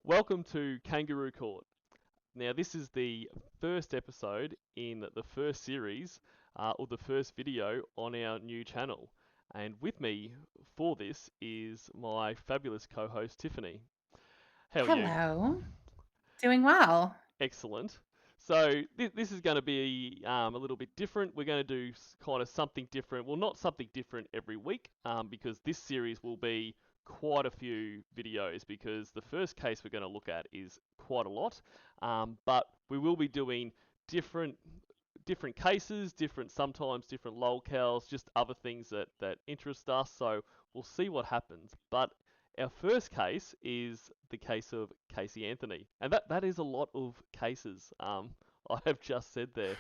Welcome to Kangaroo Kourt. Now, this is the first episode in the first series, or the first video on our new channel. And with me for this is my fabulous co-host Tiffany. How are you? Hello. Doing well. Excellent. So this is going to be a little bit different. We're going to do kind of something different. Well, not something different every week, because this series will be quite a few videos because the first case we're going to look at is quite a lot. But we will be doing different different cases, sometimes different locales, just other things that interest us. So we'll see what happens. But our first case is the case of Caylee Anthony, and that is a lot of cases. I have just said there.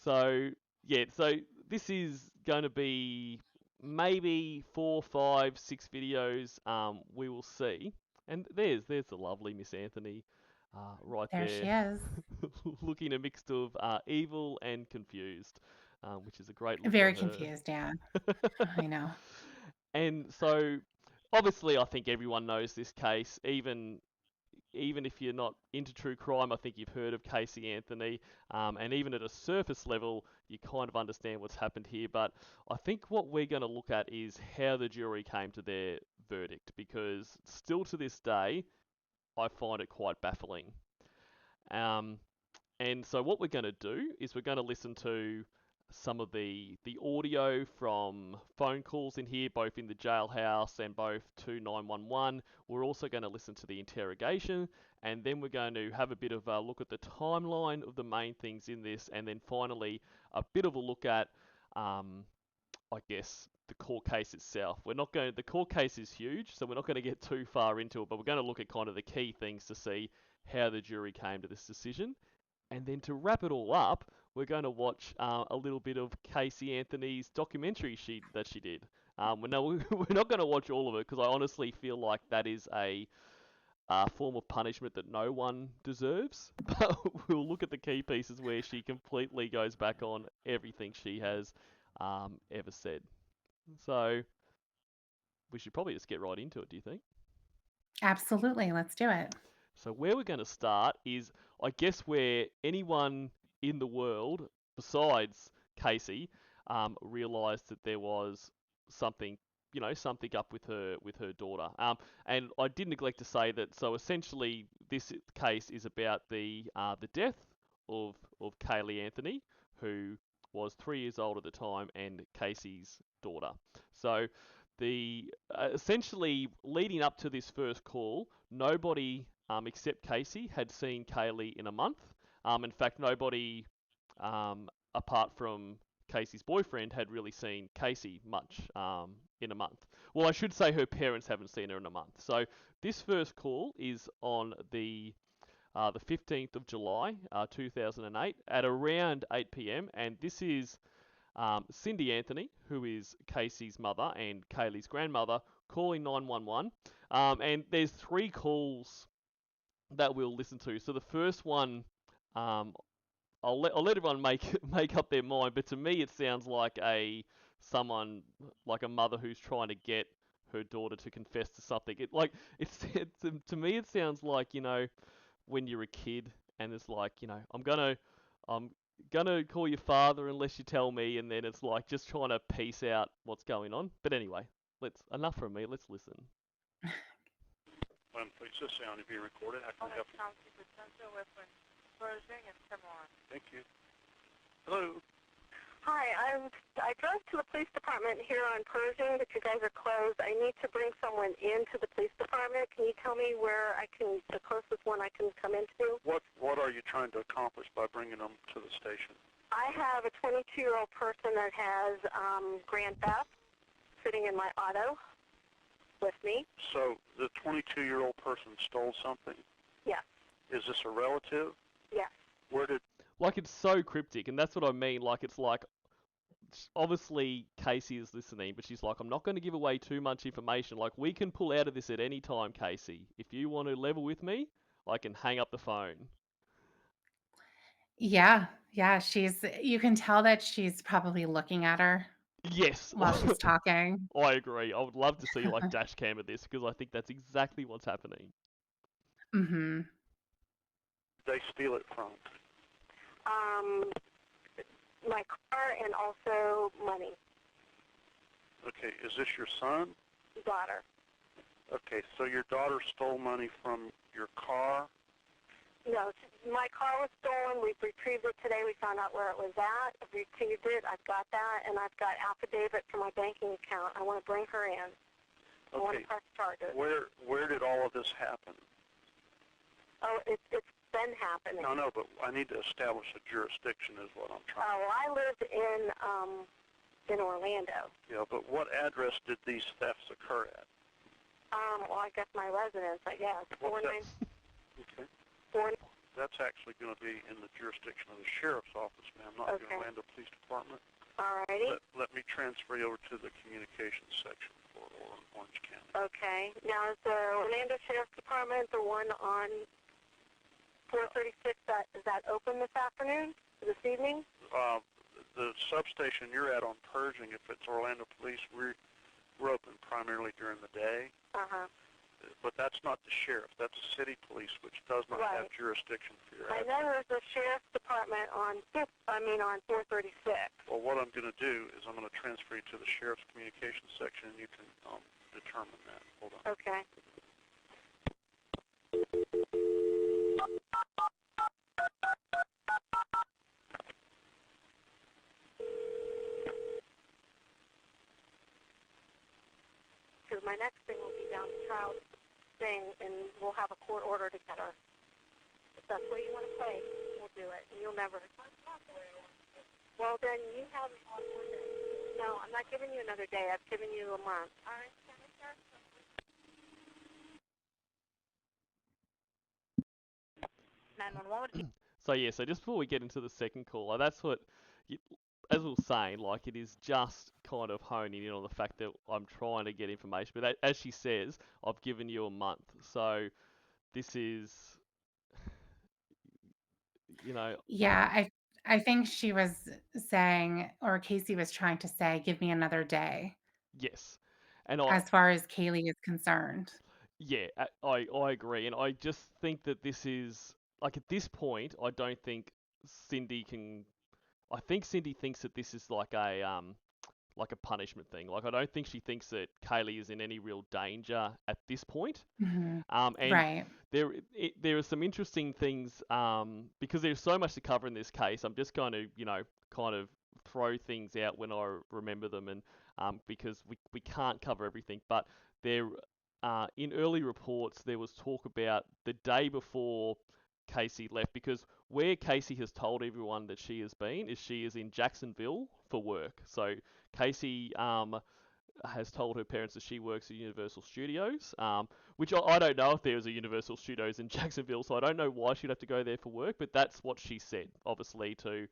So yeah, so this is going to be maybe 4, 5, 6 videos. We will see. And there's the lovely Miss Anthony, right There she there, is. looking a mix of evil and confused, which is a great look on Very her. confused, yeah. I know. And so, obviously, I think everyone knows this case. Even if you're not into true crime, I think you've heard of Caylee Anthony. And even at a surface level, you kind of understand what's happened here. But I think what we're going to look at is how the jury came to their verdict, because still to this day, I find it quite baffling. Um, and so what we're going to do is we're going to listen to some of the audio from phone calls in here, both in the jailhouse and both to 911. We're also going to listen to the interrogation, and then we're going to have a bit of a look at the timeline of the main things in this, and then finally a bit of a look at, I guess, the court case itself. We're not going. The court case is huge, so we're not going to get too far into it, but we're going to look at kind of the key things to see how the jury came to this decision. And then to wrap it all up, we're going to watch a little bit of Caylee Anthony's documentary that she did. We're not going to watch all of it because I honestly feel like that is a form of punishment that no one deserves. But we'll look at the key pieces where she completely goes back on everything she has ever said. So we should probably just get right into it, do you think? Absolutely. Let's do it. So where we're going to start is, I guess, where anyone in the world besides Caylee realised that there was something, something up with her daughter. And I did neglect to say that. So essentially, this case is about the death of Caylee Anthony, who was 3 years old at the time, and Casey's daughter. So the essentially leading up to this first call, nobody except Caylee had seen Caylee in a month. In fact, nobody apart from Caylee's boyfriend had really seen Caylee much in a month. Well, I should say her parents haven't seen her in a month. So this first call is on the 15th of July, 2008, at around 8 p.m. And this is Cindy Anthony, who is Caylee's mother and Caylee's grandmother, calling 911. And there's 3 calls that we'll listen to. So the first one, um, I'll let everyone make make up their mind, but to me it sounds like someone like a mother who's trying to get her daughter to confess to something. To me it sounds like, when you're a kid and it's like, I'm gonna call your father unless you tell me, and then it's like just trying to piece out what's going on. But anyway, let's enough from me. Let's listen. Please, this sound is being recorded. How can I help you? Thank you. Hello. Hi, I drove to the police department here on Pershing, but you guys are closed. I need to bring someone into the police department. Can you tell me where the closest one I can come into? What are you trying to accomplish by bringing them to the station? I have a 22-year-old person that has grand theft sitting in my auto with me. So the 22-year-old person stole something. Yes. Is this a relative? Yes. Where did? Like, it's so cryptic, and that's what I mean. Like, it's like, obviously Caylee is listening, but she's like, I'm not going to give away too much information. Like, we can pull out of this at any time, Caylee. If you want to level with me, I can hang up the phone. Yeah. Yeah. You can tell that she's probably looking at her Yes, while she's talking. I agree. I would love to see like dash cam of this because I think that's exactly what's happening. Mm-hmm. They steal it from? My car and also money. Okay, is this your son? Daughter. Okay, so your daughter stole money from your car? No, my car was stolen. We've retrieved it today. We found out where it was at. Retrieved it. I've got that, and I've got affidavit for my banking account. I want to bring her in. I want to Okay, press charges. where did all of this happen? Oh, it's been happening. No, but I need to establish a jurisdiction is what I'm trying. Oh, I lived in Orlando. Yeah, but what address did these thefts occur at? Well, I guess my residence, I guess. What's 49. Okay. 40. That's actually going to be in the jurisdiction of the sheriff's office, ma'am, not the Okay. Orlando Police Department. All righty. Let me transfer you over to the communications section for Orange County. Okay. Now, is the Orlando Sheriff's Department the one on 436? Is that open this afternoon? This evening? The substation you're at on Pershing, if it's Orlando Police, we're open primarily during the day. Uh-huh. But that's not the sheriff. That's the city police, which does not have Right. jurisdiction for your I address. know there's a sheriff's department on 436. Well, what I'm going to do is I'm going to transfer you to the sheriff's communications section, and you can determine that. Hold on. Okay. Because my next thing will be down to trial thing, and we'll have a court order to get her. If that's what you want to play, we'll do it. And you'll never. Well, then you have on one day. No, I'm not giving you another day. I've given you a month. All right. 911. So yeah, so just before we get into the second caller, that's what, as we were saying, like it is just kind of honing in on the fact that I'm trying to get information. But as she says, I've given you a month, so this is, you know, Yeah, I think she was saying, or Casey was trying to say, give me another day, yes, and as far as Kaylee is concerned. yeah, I agree, and I just think that this is like at this point, I don't think Cindy can. I think Cindy thinks that this is like a punishment thing. Like I don't think she thinks that Kaylee is in any real danger at this point. Hmm. And Right. there are some interesting things because there's so much to cover in this case. I'm just going to kind of throw things out when I remember them, and because we can't cover everything. But there in early reports there was talk about the day before Casey left, because where Casey has told everyone that she has been is she is in Jacksonville for work. So Casey has told her parents that she works at Universal Studios, which I don't know if there's a Universal Studios in Jacksonville, so I don't know why she'd have to go there for work, but that's what she said, obviously, to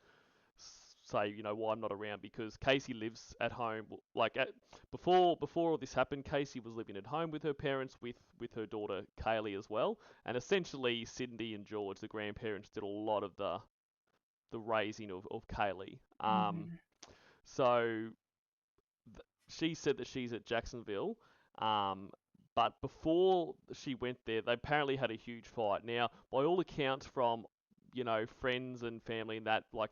say, why I'm not around, because Casey lives at home. Like, before all this happened, Casey was living at home with her parents, with her daughter Kaylee as well, and essentially Cindy and George, the grandparents, did a lot of the raising of Kaylee. Hmm. So she said that she's at Jacksonville, but before she went there, they apparently had a huge fight. Now, by all accounts from, friends and family and that, like,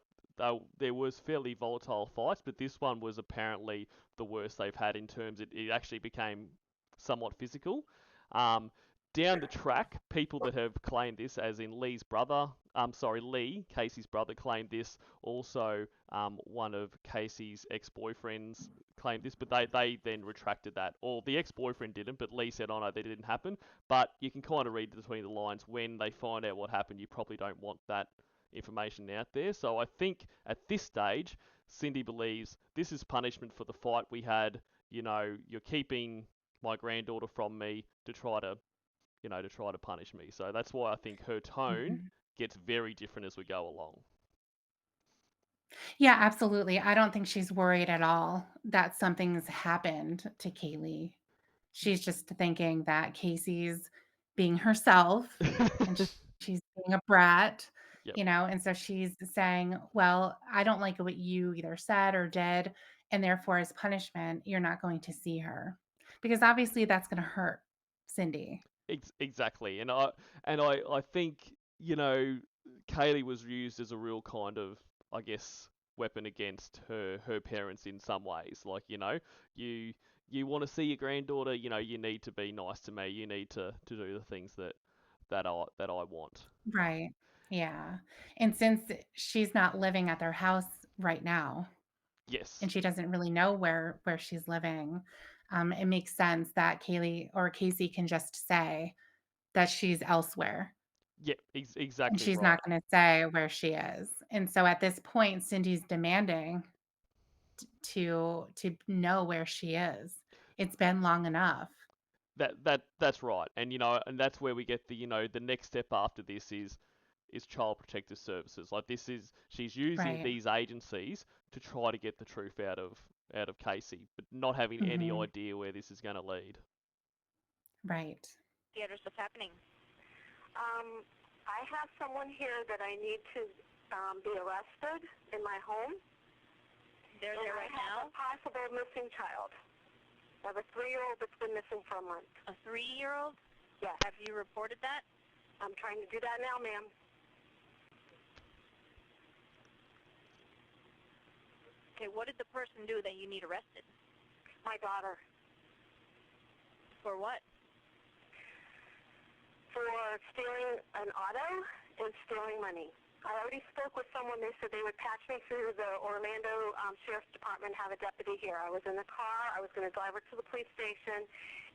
there was fairly volatile fights, but this one was apparently the worst they've had in terms it actually became somewhat physical. Um, Down the track, people that have claimed this, as in Lee's brother, Lee, Casey's brother, claimed this. Also, one of Casey's ex-boyfriends claimed this, but they then retracted that. Or the ex-boyfriend didn't, but Lee said, oh no, that didn't happen. But you can kind of read between the lines. When they find out what happened, you probably don't want that information out there. So I think at this stage, Cindy believes this is punishment for the fight we had. You're keeping my granddaughter from me to try to punish me. So that's why I think her tone Hmm. gets very different as we go along. Yeah, absolutely. I don't think she's worried at all that something's happened to Kaylee. She's just thinking that Casey's being herself and she's being a brat, Yep. and so she's saying, well, I don't like what you either said or did, and therefore, as punishment, you're not going to see her. Because obviously that's going to hurt Cindy. Exactly, and I think Kaylee was used as a real kind of, I guess, weapon against her parents in some ways. Like you you want to see your granddaughter, you need to be nice to me. You need to do the things that I want. Right. Yeah. And since she's not living at their house right now, Yes. and she doesn't really know where she's living, it makes sense that Kaylee or Casey can just say that she's elsewhere, Yeah. and Exactly she's right. not going to say where she is. And so at this point, Cindy's demanding to know where she is. It's been long enough. That's right, and that's where we get the next step after this is Child Protective Services. Like she's using Right. these agencies to try to get the truth out of Casey, but not having any Hmm. idea where this is going to lead. Right. Theaters, what's happening? I have someone here that I need to be arrested in my home. They're there right now? A possible missing child. I have a 3-year-old that's been missing for a month. A 3-year-old? Yes. Have you reported that? I'm trying to do that now, ma'am. Okay, what did the person do that you need arrested? My daughter. For what? For stealing an auto and stealing money. I already spoke with someone. They said they would patch me through the Orlando Sheriff's Department, have a deputy here. I was in the car. I was going to drive her to the police station,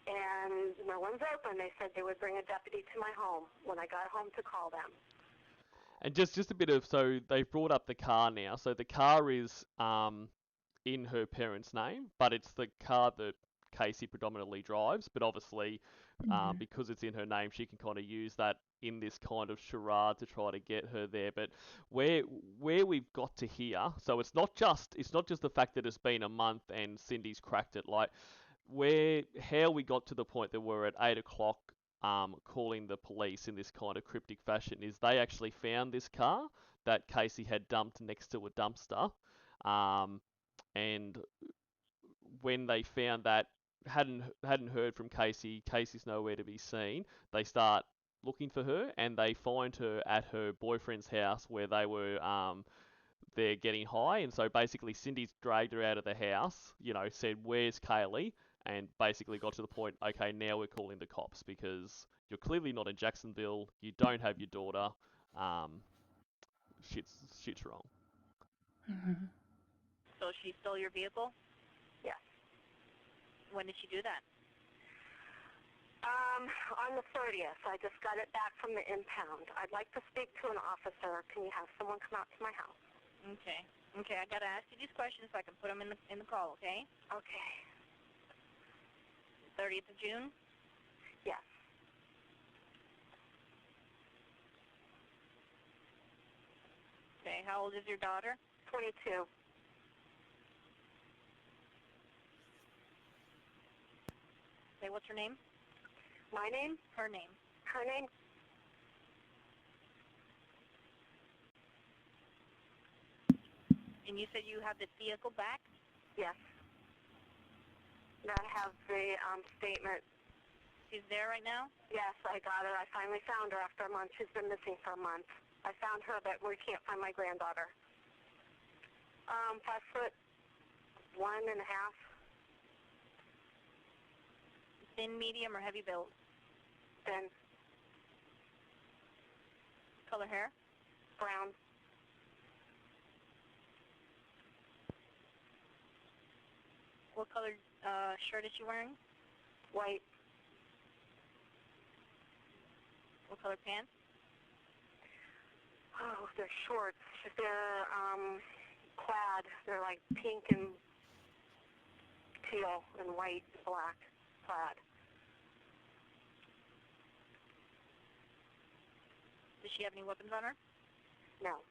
and no one's open. They said they would bring a deputy to my home when I got home to call them. And just a bit of, so they've brought up the car now. So the car is in her parents' name, but it's the car that Casey predominantly drives. But obviously, Hmm. because it's in her name, she can kind of use that in this kind of charade to try to get her there. But where we've got to here, so it's not just the fact that it's been a month and Cindy's cracked it. Like how we got to the point that we're at 8 o'clock. Calling the police in this kind of cryptic fashion is they actually found this car that Casey had dumped next to a dumpster, um, and when they found that, hadn't heard from Casey. Casey's nowhere to be seen. They start looking for her, and they find her at her boyfriend's house where they're getting high. And so basically, Cindy's dragged her out of the house. Said, "Where's Kaylee?" And basically got to the point. Okay, now we're calling the cops because you're clearly not in Jacksonville. You don't have your daughter. Um, shit's wrong. Hmm. So she stole your vehicle? Yes. When did she do that? On the 30th, I just got it back from the impound. I'd like to speak to an officer. Can you have someone come out to my house? Okay. Okay, I gotta ask you these questions so I can put them in the call, okay? Okay. 30th of June? Yes. Okay, how old is your daughter? 22. Okay, what's her name? My name? Her name. Her name? And you said you have this vehicle back? Yes. And I have the statement. She's there right now? Yes, I got her. I finally found her after a month. She's been missing for a month. I found her, but we can't find my granddaughter. 5'1.5". Thin, medium, or heavy build? Then Color hair? brown. What color shirt is she wearing? White. What color pants? Oh, they're shorts. They're plaid. They're like pink and teal and white, black plaid. Does she have any weapons on her? No.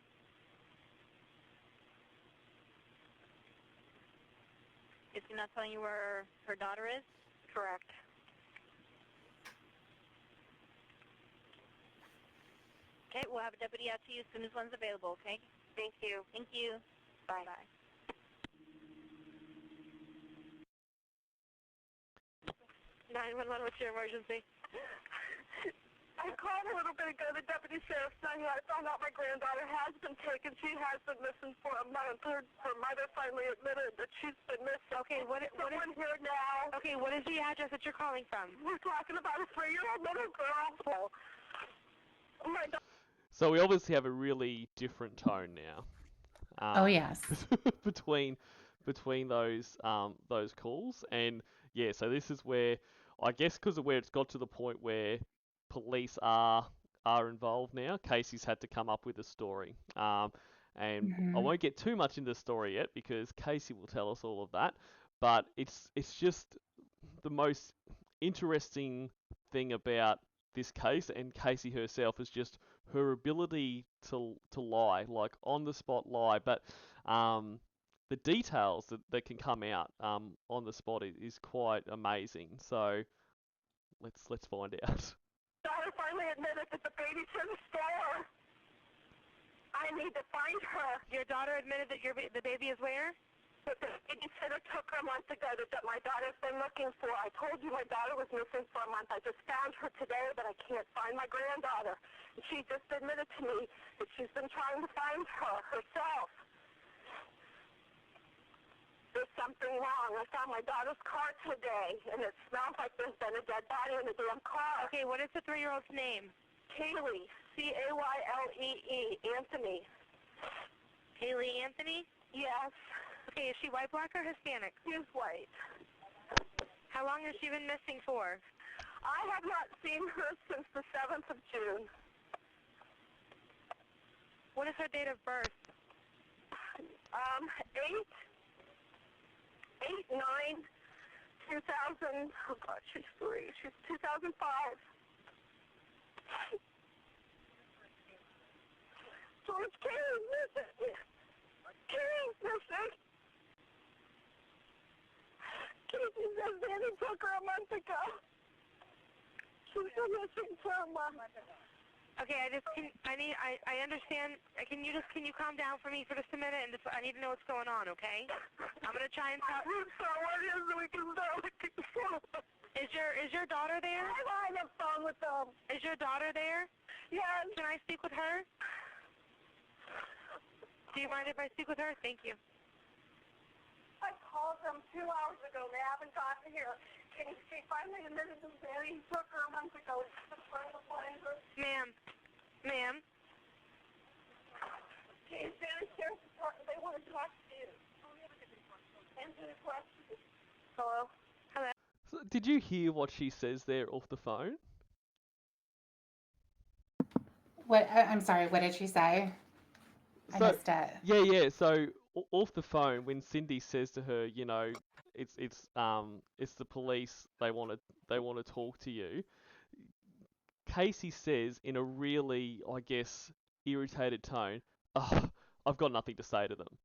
Is she not telling you where her daughter is? Correct. Okay, we'll have a deputy out to you as soon as one's available, okay? Thank you. Thank you. Bye. Bye. 911, what's your emergency? Sheriff's son here. I found out my granddaughter has been taken. She has been missing for a month. Her mother finally admitted that she's been missing. Okay, what is here now? okay? What is the address that you're calling from? We're talking about a 3-year-old little girl. Oh my God. So we obviously have a really different tone now. Oh, yes. between those calls, and yeah, so this is where I guess because of where it's got to the point where police are involved now, Casey's had to come up with a story. And I Mhm. won't get too much into the story yet because Casey will tell us all of that. But it's just the most interesting thing about this case and Casey herself is just her ability to lie, like on the spot lie, but the details that can come out on the spot is quite amazing. So let's find out. Daughter finally admitted that the baby's in the store. I need to find her. Your daughter admitted that the baby is where? But the babysitter took her a month ago that my daughter's been looking for. I told you my daughter was missing for a month. I just found her today, but I can't find my granddaughter. And she just admitted to me that she's been trying to find her herself. There's something wrong. I found my daughter's car today, and it smells like there's been a dead body in the damn car. Okay, what is the 3-year-old's name? Caylee, Caylee, Anthony. Caylee Anthony? Yes, Okay, is she white, black, or Hispanic? she's white. How long has she been missing for? I have not seen her since the 7th of June. What is her date of birth? 8/9/2000. Oh God, she's 3. She's 2005. George Kaylee's missing. Kaylee's missing. Casey says Danny took her a month ago. She's been missing for a month. Okay, I understand. Can you calm down for me for just a minute? And I need to know what's going on, okay? I'm gonna try and talk. So what is it we can start looking for? Is your daughter there? I'm on the phone with them. Is your daughter there? Yes. Can I speak with her? Do you mind if I speak with her? Thank you. I called them 2 hours ago. They haven't gotten here. She finally admitted to Danny took her a month ago. She's trying to find her. Ma'am. Danny Sheriff's Department, they want to talk to you. Answer the question. Hello? So did you hear what she says there off the phone? What? I'm sorry. What did she say? I So missed it. yeah. So off the phone, when Cindy says to her, it's the police. They want to talk to you. Casey says in a really, I guess, irritated tone, "Oh, I've got nothing to say to them."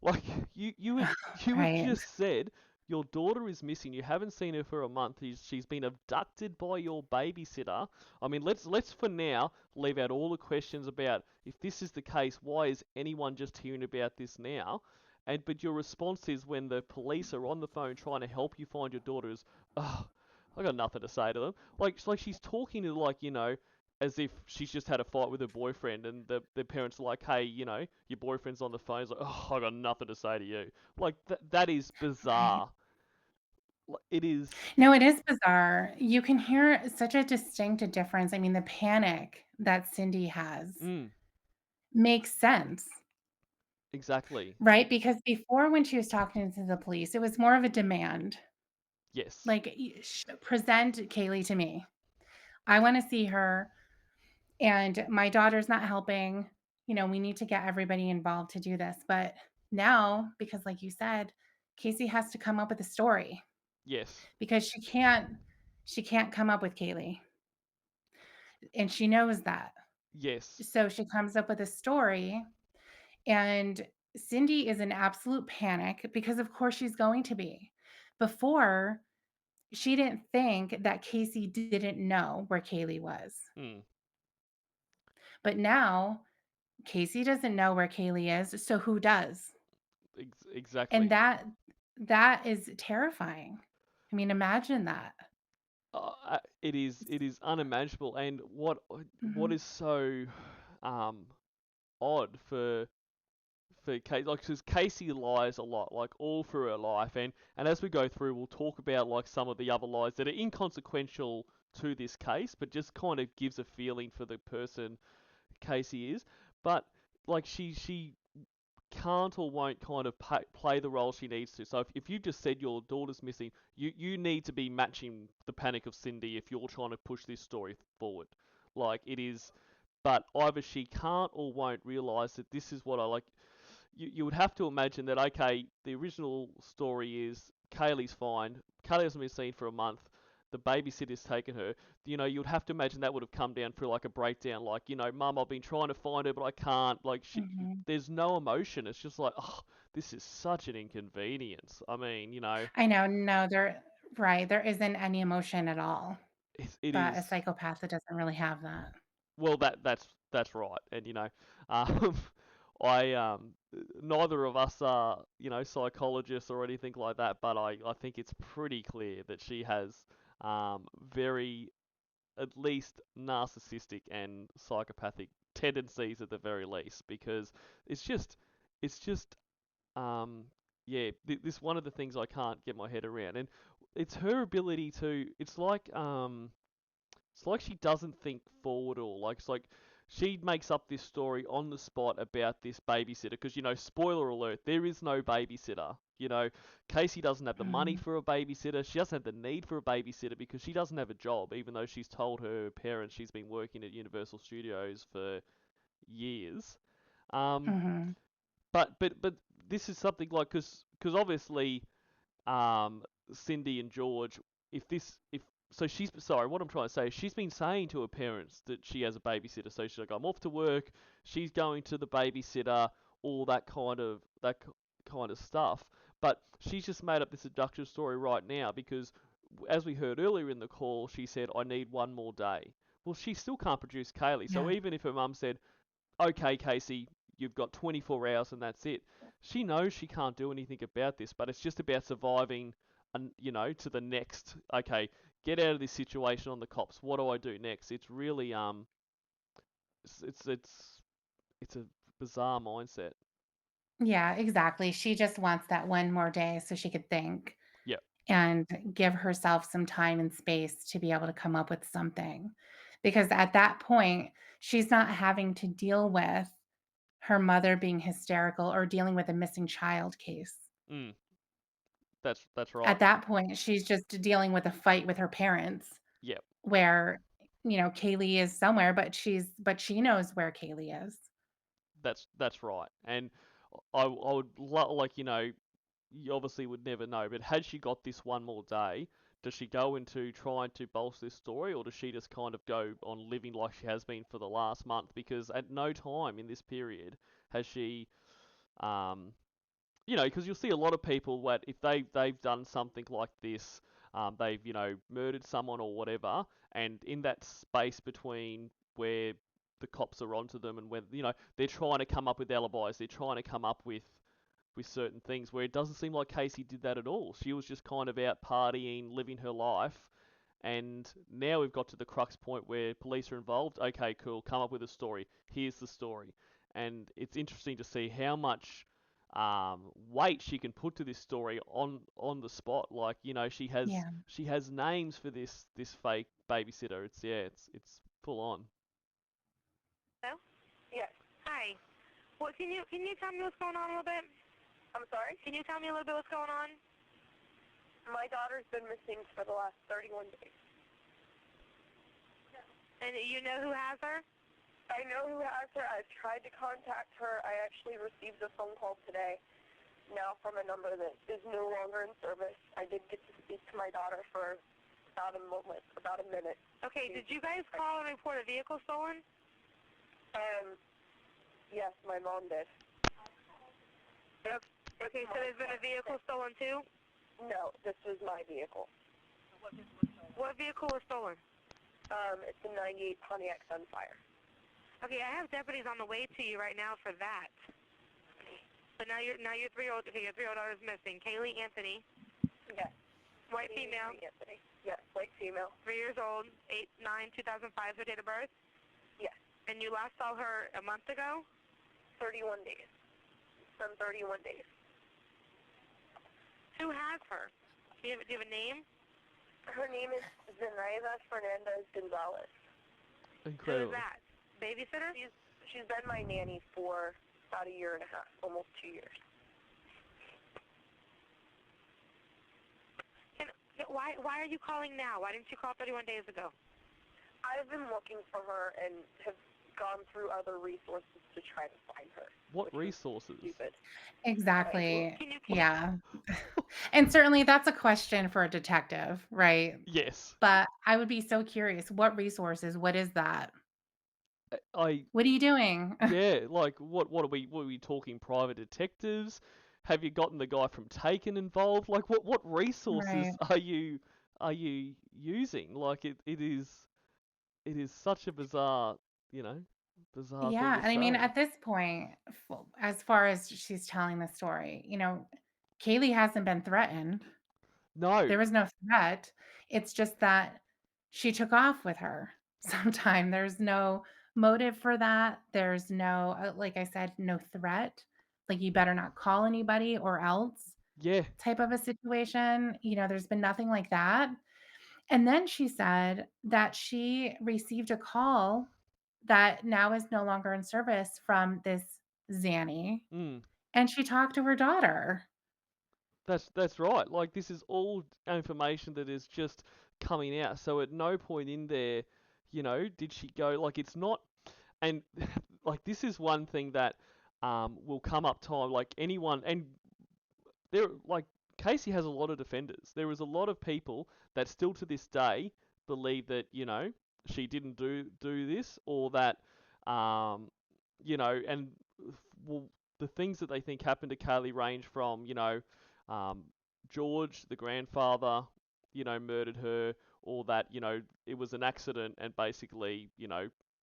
Like you had Right. just said your daughter is missing. You haven't seen her for a month. She's been abducted by your babysitter. I mean, let's for now leave out all the questions about if this is the case. Why is anyone just hearing about this now? But your response is when the police are on the phone trying to help you find your daughter is, oh, I got nothing to say to them. Like she's talking to as if she's just had a fight with her boyfriend, and the parents are like, hey, your boyfriend's on the phone. It's like, oh, I got nothing to say to you. Like that is Right. bizarre. It is. No, it is bizarre. You can hear such a distinct difference. I mean, the panic that Cindy has makes sense, Exactly. right? Because before, when she was talking to the police, it was more of a demand. Yes. Like, present Caylee to me. I want to see her, and my daughter's not helping. We need to get everybody involved to do this. But now, because like you said, Casey has to come up with a story Yes. because she can't come up with Caylee. And she knows that. Yes. So she comes up with a story, and Cindy is in absolute panic because, of course, she's going to be. Before, she didn't think that Casey didn't know where Caylee was. Mm. But now, Casey doesn't know where Caylee is, so who does? Exactly. And that is terrifying. I mean, imagine that. it is unimaginable. And what Hmm. is so odd for Casey, like, because Casey lies a lot, like all through her life, and as we go through, we'll talk about like some of the other lies that are inconsequential to this case, but just kind of gives a feeling for the person Casey is. But like she can't or won't kind of play the role she needs to. So if you just said your daughter's missing, you need to be matching the panic of Cindy if you're trying to push this story forward. Like it is, but either she can't or won't realize that this is what I like. You would have to imagine that, okay, the original story is Kaylee's fine. Kaylee hasn't been seen for a month. The babysitter's taken her. You'd have to imagine that would have come down through like a breakdown, like, Mum, I've been trying to find her, but I can't. Like, Hmm. there's no emotion. It's just like, oh, this is such an inconvenience. I mean, I know. No, right. There isn't any emotion at all. it But a is. psychopath that doesn't really have that. Well, that's right, and um, I neither of us are psychologists or anything like that, but I think it's pretty clear that she has very at least narcissistic and psychopathic tendencies at the very least, because it's just it's just um yeah, this one of the things I can't get my head around, and it's her ability to. It's like she doesn't think forward at all. Like, it's like she makes up this story on the spot about this babysitter because, spoiler alert, there is no babysitter. Casey doesn't have the money Mhm. for a babysitter. She doesn't have the need for a babysitter because she doesn't have a job, even though she's told her parents she's been working at Universal Studios for years. Um, Mhm. but this is something like, because obviously um, Cindy and George, if so she's sorry, what I'm trying to say is she's been saying to her parents that she has a babysitter. So she's like, I'm off to work. She's going to the babysitter, all that kind of stuff. But she's just made up this abduction story right now because, as we heard earlier in the call, she said, I need one more day. Well, she still can't produce Kaylee. So Yeah. even if her mum said, okay, Casey, you've got 24 hours and that's it. She knows she can't do anything about this, but it's just about surviving, and to the next. Okay, get out of this situation on the cops. What do I do next? It's really it's a bizarre mindset. Yeah, exactly. She just wants that one more day so she could think Yeah, and give herself some time and space to be able to come up with something. Because at that point, she's not having to deal with her mother being hysterical or dealing with a missing child case. mm, that's right. At that point, she's just dealing with a fight with her parents Yeah, where, Kaylee is somewhere, but she knows where Kaylee is. that's right. And I would like you obviously would never know, but had she got this one more day, does she go into trying to bolster this story, or does she just kind of go on living like she has been for the last month? Because at no time in this period has she, um, because you'll see a lot of people that if they've done something like this, they've murdered someone or whatever, and in that space between where the cops are onto them and when they're trying to come up with alibis, they're trying to come up with certain things, where it doesn't seem like Casey did that at all. She was just kind of out partying, living her life, and now we've got to the crux point where police are involved. Okay, cool, come up with a story. Here's the story. And it's interesting to see how much weight she can put to this story on the spot. Like, Yeah. she has names for this fake babysitter. It's full on. Hello? Yes. Hi. What can you tell me what's going on a little bit? I'm sorry? Can you tell me a little bit what's going on? My daughter's been missing for the last 31 days. And you know who has her? I know who has her. I've tried to contact her. I actually received a phone call today, now from a number that is no longer in service. I did get to speak to my daughter for about a minute. Okay, did you guys call and report a vehicle stolen? Yes, my mom did. Okay, so there's been a vehicle stolen too? No, this was my vehicle. What vehicle was stolen? It's a 98 Pontiac Sunfire. Okay, I have deputies on the way to you right now for that. But now your 3-year-old daughter is missing. Kaylee Anthony, Yes. white female. Anthony. Yes, white female. 3 years old, 8/9/2005 is her date of birth? Yes. And you last saw her a month ago? 31 days. From 31 days. Who has her? Do you have a name? Her name is Zenaida Fernandez Gonzalez. Incredible. Who is that? Babysitter? She's been my nanny for about a year and a half, almost 2 years. Why are you calling now? Why didn't you call 31 days ago? I've been looking for her and have gone through other resources to try to find her. What resources? Stupid. Exactly. Can you Yeah. And certainly that's a question for a detective, right? Yes. But I would be so curious. What resources? What is that? I What are you doing? yeah, like what are we talking, private detectives? Have you gotten the guy from Taken involved? Like what resources Right. are you using? Like it is such a bizarre, bizarre thing Yeah. to And I mean, say. at this point, as far as she's telling the story, Kaylee hasn't been threatened. No. There was no threat. It's just that she took off with her sometime. There's no motive for that. There's no, like I said, no threat. Like, you better not call anybody or else Yeah. type of a situation. There's been nothing like that. And then she said that she received a call that now is no longer in service from this Zanny, Mm. and she talked to her daughter. That's right. Like this is all information that is just coming out. So at no point in there, did she go like it's not and like this is one thing that will come up time like anyone and there like Casey has a lot of defenders. There is a lot of people that still to this day believe that, she didn't do this or that and well, the things that they think happened to Kaylee range from, um, George, the grandfather, murdered her, or that, it was an accident and basically,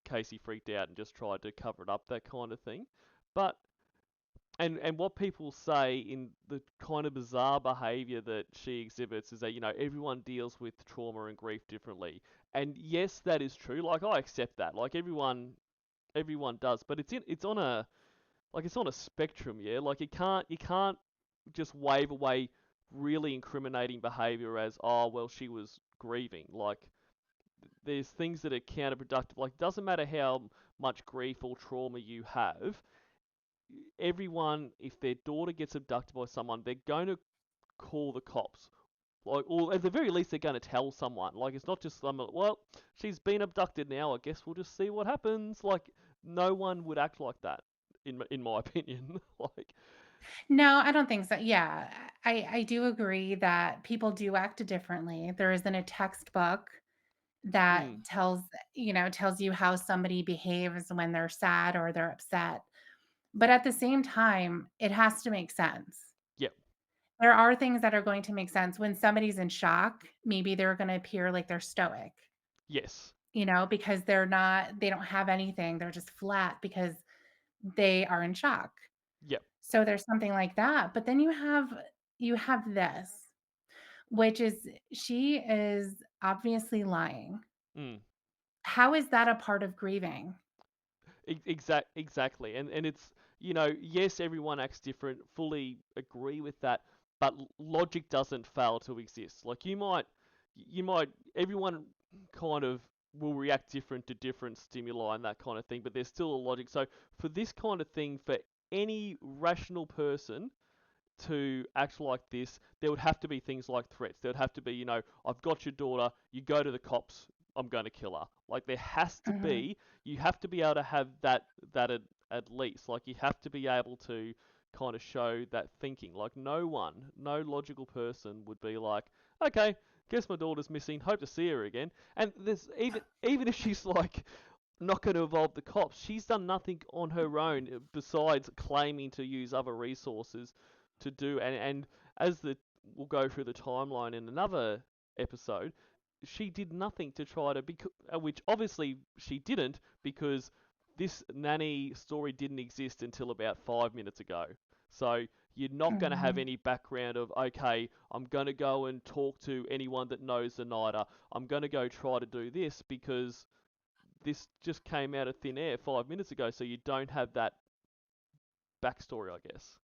Casey freaked out and just tried to cover it up, that kind of thing. But and what people say in the kind of bizarre behavior that she exhibits is that, everyone deals with trauma and grief differently. And yes, that is true. Like I accept that. Like everyone does, but it's on a spectrum, yeah? Like you can't just wave away really incriminating behavior as, oh, well, she was grieving. Like there's things that are counterproductive. Like doesn't matter how much grief or trauma you have, everyone, if their daughter gets abducted by someone, they're going to call the cops. Like, or at the very least, they're going to tell someone. Like, it's not just someone, well, she's been abducted now, I guess we'll just see what happens. Like, no one would act like that, in my opinion. Like, No, I don't think so. Yeah, I do agree that people do act differently. There isn't a textbook that mm, tells you how somebody behaves when they're sad or they're upset. But at the same time, it has to make sense. yeah, There are things that are going to make sense when somebody's in shock. Maybe they're going to appear like they're stoic, yes, because they don't have anything. They're just flat because they are in shock. yeah, So there's something like that. But then you have this, which is she is obviously lying. mm. How is that a part of grieving? Exactly. And it's, yes, everyone acts different, fully agree with that, but logic doesn't fail to exist. Like you might, everyone kind of will react different to different stimuli and that kind of thing, but there's still a logic. So for this kind of thing, for any rational person to act like this, there would have to be things like threats. There would have to be, I've got your daughter, you go to the cops, I'm going to kill her. Like there has to Mhm. be, you have to be able to have that at least. Like you have to be able to kind of show that thinking. Like no logical person would be like, okay, guess my daughter's missing, hope to see her again. And there's even if she's like not going to involve the cops, she's done nothing on her own besides claiming to use other resources to do and as we'll go through the timeline in another episode, she did nothing to try to which obviously she didn't because this nanny story didn't exist until about 5 minutes ago. So you're not going to have Mhm. any background of, okay, I'm going to go and talk to anyone that knows the Nida. I'm going to go try to do this because this just came out of thin air 5 minutes ago. So you don't have that backstory, I guess.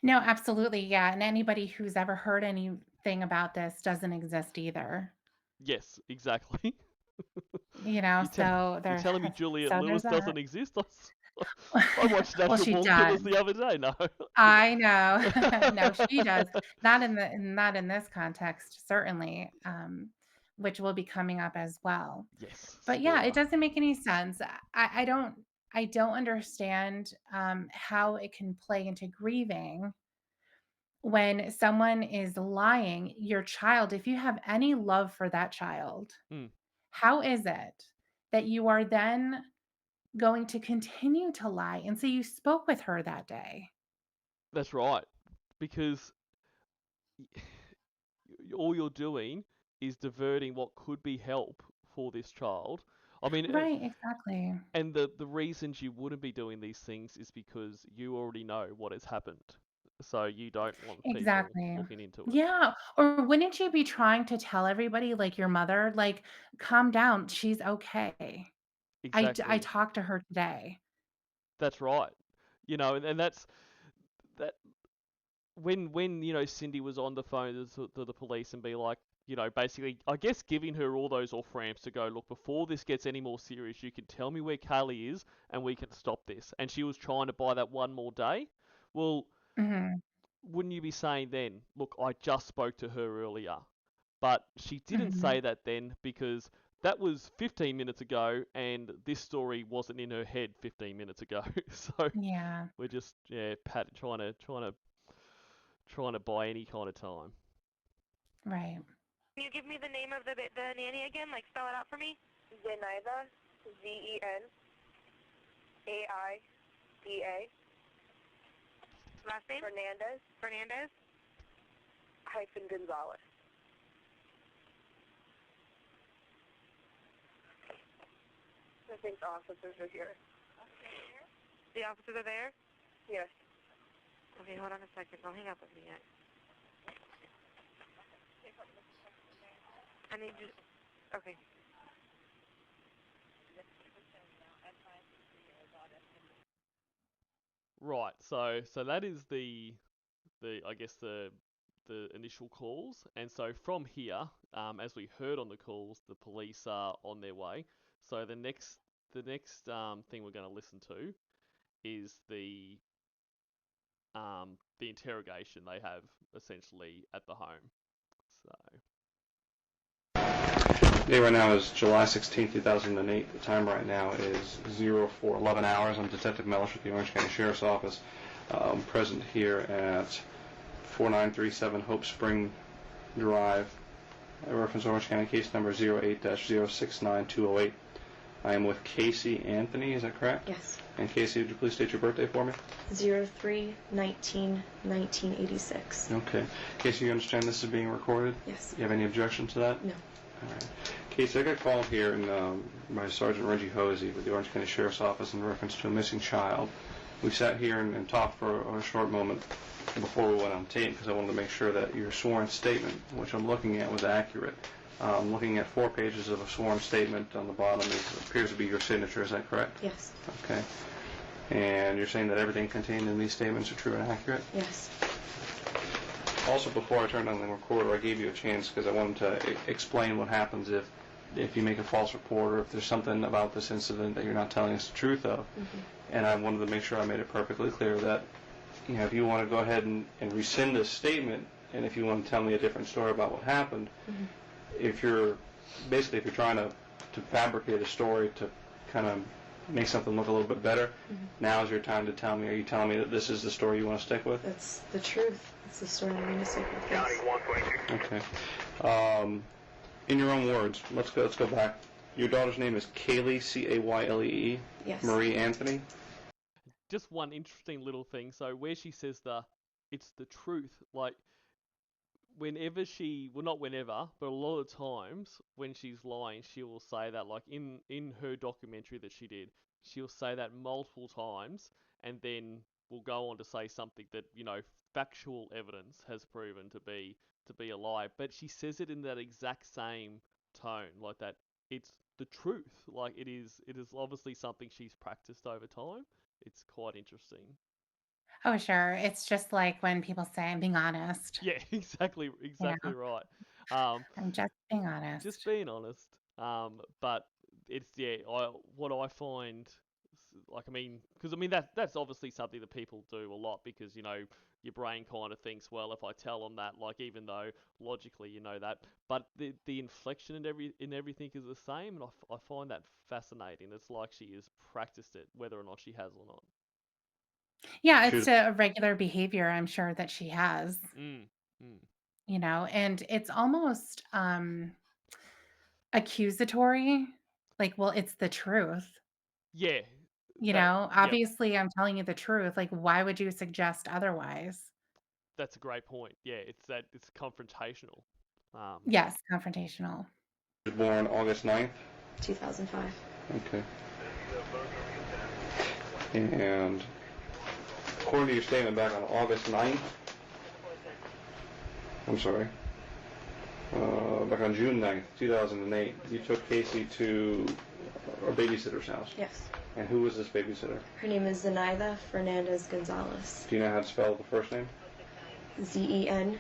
No, absolutely, yeah, and anybody who's ever heard anything about this doesn't exist either, Yes, exactly. You tell, so you're there telling me Juliet so there's Lewis that. doesn't exist? I watched Well, Natural she Born does. Killers the other day. No, you I know. know. No, she does. Not in this context, certainly, which will be coming up as well. Yes, But yeah, it spoiler. doesn't make any sense. I don't understand how it can play into grieving when someone is lying. Your child, if you have any love for that child, Mm, how is it that you are then going to continue to lie and say you spoke with her that day? that's right. Because all you're doing is diverting what could be help for this child. I mean, Right, exactly. and the reasons you wouldn't be doing these things is because you already know what has happened. So you don't want people Exactly. looking into it. Yeah, or wouldn't you be trying to tell everybody, like your mother, like, "Calm down, she's okay. I Exactly. talked to her today." That's right. And that's that when Cindy was on the phone to the police and be like, basically, I guess giving her all those off ramps to go, look, before this gets any more serious, you can tell me where Kaylee is and we can stop this. And she was trying to buy that one more day. Well, Mhm, wouldn't you be saying then, look, I just spoke to her earlier? But she didn't mhm. say that then because that was 15 minutes ago and this story wasn't in her head 15 minutes ago. So Yeah, we're just, yeah, trying to buy any kind of time. right. Can you give me the name of the nanny again? Like, spell it out for me? Zenaida, Zenaida, Last name? Fernandez, Fernandez? Gonzalez. I think the officers are here. The officers are there? Yes. Okay, hold on a second. Don't hang up with me yet. I need you... Okay. Right. So that is the I guess the initial calls, and so from here, as we heard on the calls, the police are on their way. So the next thing we're going to listen to is the interrogation they have essentially at the home. So Day right now is July 16th, 2008. The time right now is 04:11 hours. I'm Detective Mellish with the Orange County Sheriff's Office. Present here at 4937 Hope Spring Drive. I reference Orange County case number 08-069208. I am with Casey Anthony, is that correct? Yes. And Casey, would you please state your birthday for me? 03/19/1986. Okay. Casey, you understand this is being recorded? Yes. You have any objection to that? No. All right. Casey, I got called here by Sergeant Reggie Hosey with the Orange County Sheriff's Office in reference to a missing child. We sat here and talked for a short moment before we went on tape because I wanted to make sure that your sworn statement, which I'm looking at, was accurate. I'm looking at 4 pages of a sworn statement. On the bottom appears to be your signature. Is that correct? Yes. Okay. And you're saying that everything contained in these statements are true and accurate? Yes. Also, before I turned on the recorder, I gave you a chance because I wanted to explain what happens if you make a false report or if there's something about this incident that you're not telling us the truth of. Mm-hmm. And I wanted to make sure I made it perfectly clear that, if you want to go ahead and rescind this statement, and if you want to tell me a different story about what happened, Mm-hmm. if you're trying to fabricate a story to kind of make something look a little bit better, Mm-hmm. now is your time to tell me. Are you telling me that this is the story you want to stick with? That's the truth. It's the story I'm going to stick with. Yes. Okay. In your own words, let's go back. Your daughter's name is Caylee, Caylee, Yes. Marie Anthony. just one interesting little thing. So where she says it's the truth, like whenever well, not whenever, but a lot of times when she's lying, she will say that, like in her documentary that she did, she'll say that multiple times, and then will go on to say something that, factual evidence has proven to be a lie, but she says it in that exact same tone, like that it's the truth. Like it is obviously something she's practiced over time. It's quite interesting. Oh, sure. It's just like when people say, I'm being honest. Yeah, exactly You know, right. Um, I'm just being just honest. being honest. But it's what I find, like, I mean, because I mean that's obviously something that people do a lot because your brain kind of thinks, well, if I tell them that, like, even though logically you know that, but the inflection and everything is the same, and I find that fascinating. It's like she has practiced it, whether or not she has or not. Yeah, it's Should a regular behavior I'm sure that she has, Mm, mm. and it's almost accusatory. Like, well, it's the truth. Yeah, yep. Obviously I'm telling you the truth. Like, why would you suggest otherwise? That's a great point. Yeah, it's confrontational. Yes, confrontational. was born August 9th. 2005. Okay. And according to your statement back on August 9th, I'm sorry, back on June 9th, 2008, you took Casey to a babysitter's house. Yes. And who was this babysitter? Her name is Zenaida Fernandez Gonzalez. Do you know how to spell the first name? Zenaida.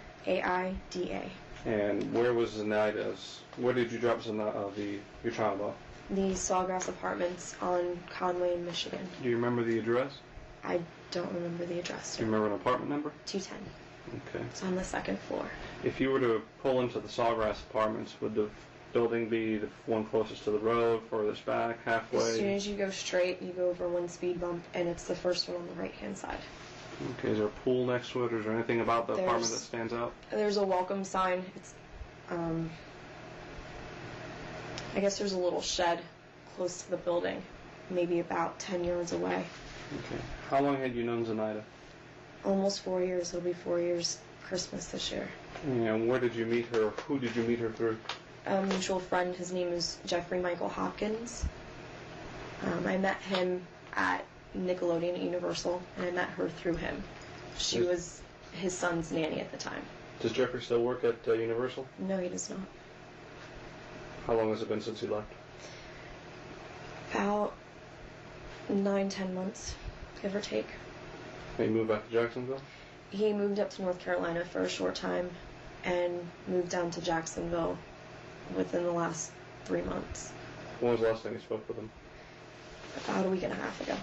And where was Zenaida's? Where did you drop your child off? The Sawgrass Apartments on Conway in Michigan. Do you remember the address? I don't remember the address. Do you remember an apartment number? 210. Okay. It's on the second floor. If you were to pull into the Sawgrass Apartments, would the building be the one closest to the road, furthest back, halfway? As soon as you go straight, you go over one speed bump, and it's the first one on the right-hand side. Okay, is there a pool next to it, or is there anything about the apartment that stands out? There's a welcome sign. It's, I guess there's a little shed close to the building, maybe about 10 yards away. Okay. How long had you known Zenaida? Almost 4 years. It'll be 4 years Christmas this year. And where did you meet her? Who did you meet her through? A mutual friend. His name is Jeffrey Michael Hopkins. I met him at Nickelodeon at Universal, and I met her through him. She was his son's nanny at the time. Does Jeffrey still work at Universal? No, he does not. How long has it been since he left? About 9-10 months, give or take. He moved back to Jacksonville? He moved up to North Carolina for a short time and moved down to Jacksonville within the last 3 months. When was the last time you spoke with him? About a week and a half ago.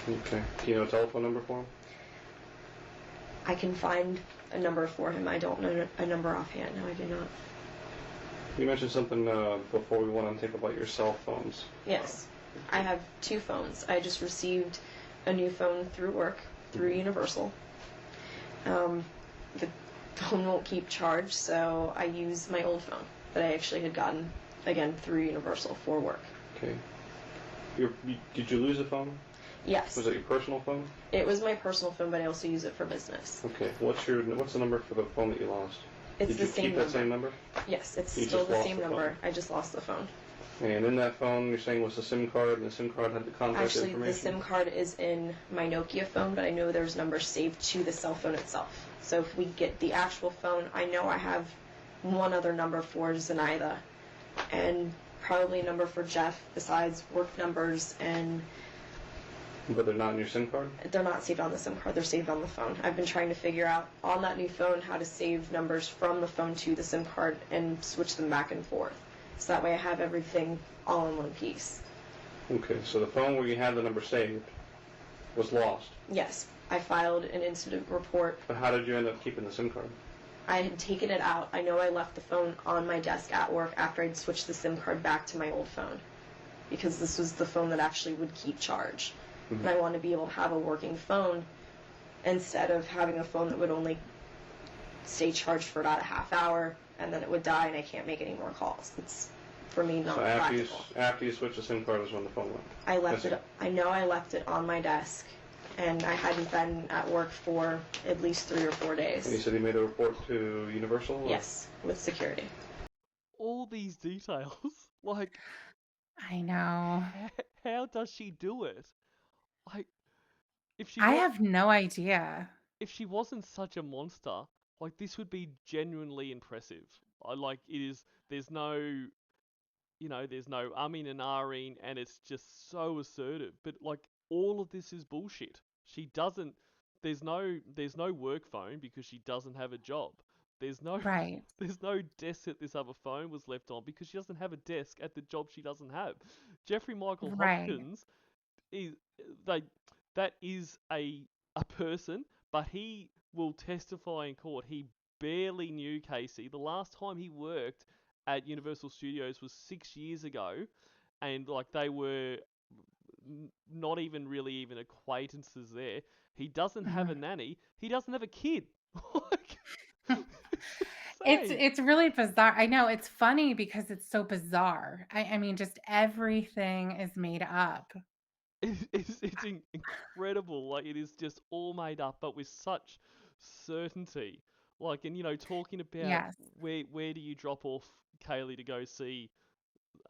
Okay. Do you know a telephone number for him? I can find a number for him. I don't know a number offhand. No, I do not. You mentioned something before we went on tape about your cell phones. Yes. I have 2 phones. I just received a new phone through work, through Universal. The phone won't keep charged, so I use my old phone that I actually had gotten, again, through Universal for work. Okay. Did you lose a phone? Yes. Was it your personal phone? It was my personal phone, but I also use it for business. Okay. What's the number for the phone that you lost? It's the same Did you keep that same number? Yes, it's You still just the lost same the number. phone. I just lost the phone. And in that phone, you're saying was the SIM card, and the SIM card had the contact Actually, information? the SIM card is in my Nokia phone, but I know there's numbers saved to the cell phone itself. So if we get the actual phone, I know I have one other number for Zenaida, and probably a number for Jeff besides work numbers, and But they're not in your SIM card? they're not saved on the SIM card. They're saved on the phone. I've been trying to figure out on that new phone how to save numbers from the phone to the SIM card and switch them back and forth. So that way I have everything all in one piece. Okay, so the phone where you had the number saved was lost. Yes, I filed an incident report. But how did you end up keeping the SIM card? I had taken it out. I know I left the phone on my desk at work after I'd switched the SIM card back to my old phone, because this was the phone that actually would keep charge. And I want to be able to have a working phone instead of having a phone that would only stay charged for about a half hour and then it would die and I can't make any more calls. It's, for me, not So practical. after you switched the SIM card is when the phone went? I left Yes, it. I know I left it on my desk, and I hadn't been at work for at least 3 or 4 days. And you said you made a report to Universal? Or? Yes, with security. All these details, like, I know. how does she do it? Like, if she I was have no idea. if she wasn't such a monster, like this would be genuinely impressive. I like it is. There's no, there's no umming and ahhing, and it's just so assertive. But like all of this is bullshit. She doesn't. There's no work phone because she doesn't have a job. There's no Right. there's no desk that this other phone was left on because she doesn't have a desk at the job she doesn't have. Jeffrey Michael Right. Hopkins is they that is a person, but he will testify in court. He barely knew Casey. The last time he worked at Universal Studios was 6 years ago, and like they were not even really even acquaintances there. He doesn't have a Mhm. nanny. He doesn't have a kid. Like, it's It's insane. it's really bizarre. I know, it's funny because it's so bizarre. I mean, just everything is made up. It's incredible. Like it is just all made up, but with such certainty. Like, and talking about Yes. where do you drop off Kaylee to go see,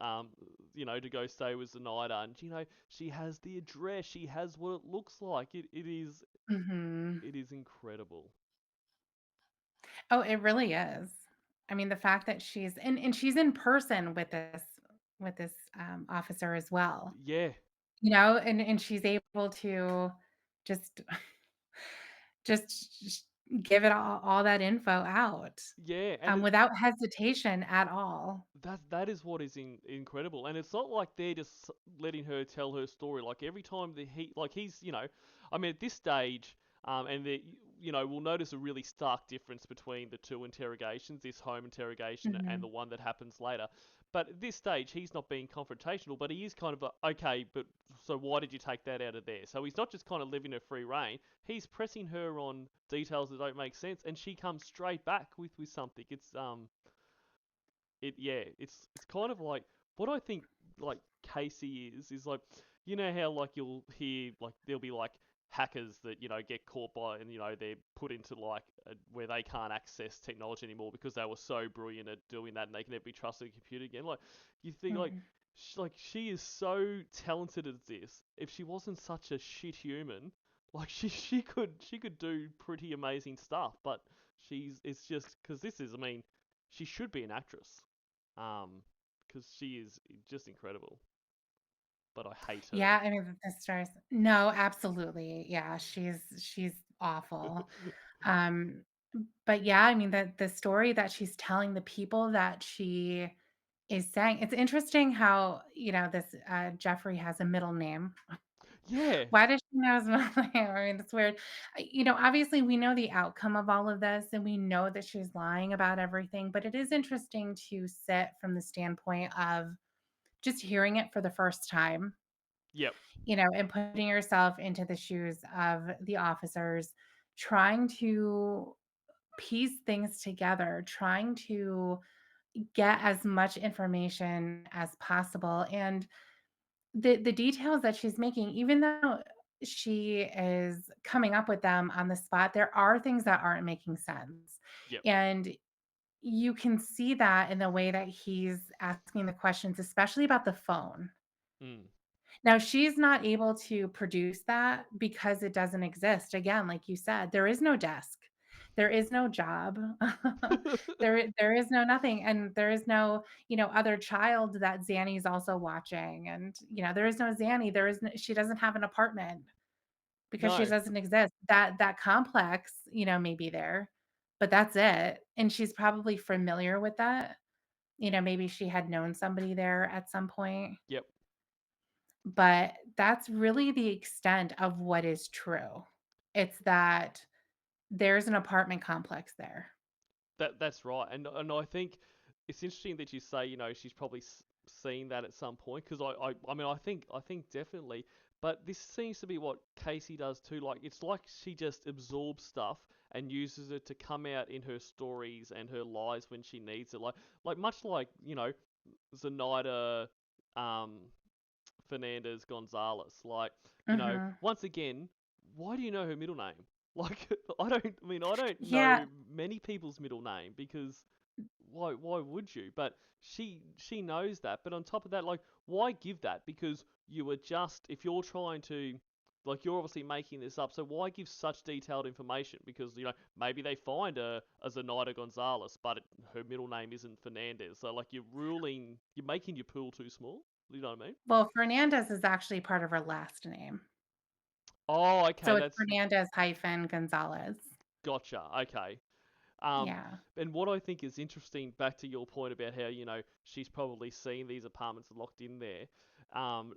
um, to go stay with Zenaida, and she has the address, she has what it looks like. Mhm. It is incredible. Oh, it really is. I mean, the fact that she's she's in person with this officer as well. Yeah, And she's able to just just give it all that info out, yeah, and without hesitation at all. that is what is incredible, and it's not like they're just letting her tell her story. Like every time he's I mean at this stage, and we'll notice a really stark difference between the two interrogations, this home interrogation and Mhm. the one that happens later. But at this stage, he's not being confrontational, but he is kind of like, okay, but so why did you take that out of there? So he's not just kind of living her free reign. He's pressing her on details that don't make sense, and she comes straight back with something. It's kind of like what I think like Casey is like how like you'll hear like there'll be like hackers that get caught by and they're put into like where they can't access technology anymore because they were so brilliant at doing that and they can never be trusted a computer again. Like you think like Mhm. she is so talented at this. If she wasn't such a shit human, like she could do pretty amazing stuff. But it's just because this is, I mean, she should be an actress. Um, because she is just incredible. But I hate Yeah, I mean, the stars. No, absolutely. Yeah, she's awful. her. Um, but yeah, I mean, the story that she's telling, the people that she is saying, it's interesting how, this Jeffrey has a middle name. Yeah, Why does she know his middle name? I mean, it's weird. Obviously, we know the outcome of all of this, and we know that she's lying about everything, but it is interesting to sit from the standpoint of just hearing it for the first time, yep, and putting yourself into the shoes of the officers, trying to piece things together, trying to get as much information as possible. And the details that she's making, even though she is coming up with them on the spot, there are things that aren't making sense. yep. And you can see that in the way that he's asking the questions, especially about the phone. Mm. Now, she's not able to produce that because it doesn't exist. Again, like you said, there is no desk. There is no job. There is no nothing, and there is no, other child that Zanny's also watching, and, there is no Zanny. She doesn't have an apartment because she No, doesn't exist. That complex, may be there, but that's it, and she's probably familiar with that. Maybe she had known somebody there at some point. yep. But that's really the extent of what is true. It's that there's an apartment complex there. That's right, and I think it's interesting that you say she's probably seen that at some point because I mean I think definitely, but this seems to be what Casey does too. Like it's like she just absorbs stuff and uses it to come out in her stories and her lies when she needs it. Like much like Zenaida, um, Fernandez Gonzalez. Like, Mhm. once again, why do you know her middle name? Like, I don't Yeah, know many people's middle name because why would you? But she knows that. But on top of that, like, why give that? Because you are just if you're trying to Like, you're obviously making this up, so why give such detailed information? Because, you know, maybe they find a Zenaida Gonzalez, but her middle name isn't Fernandez. So, like, you're making your pool too small. You know what I mean? Well, Fernandez is actually part of her last name. Oh, okay, So it's that's Fernandez hyphen Gonzalez. gotcha. Okay. Um, Yeah. and what I think is interesting, back to your point about how, you know, she's probably seen these apartments locked in there.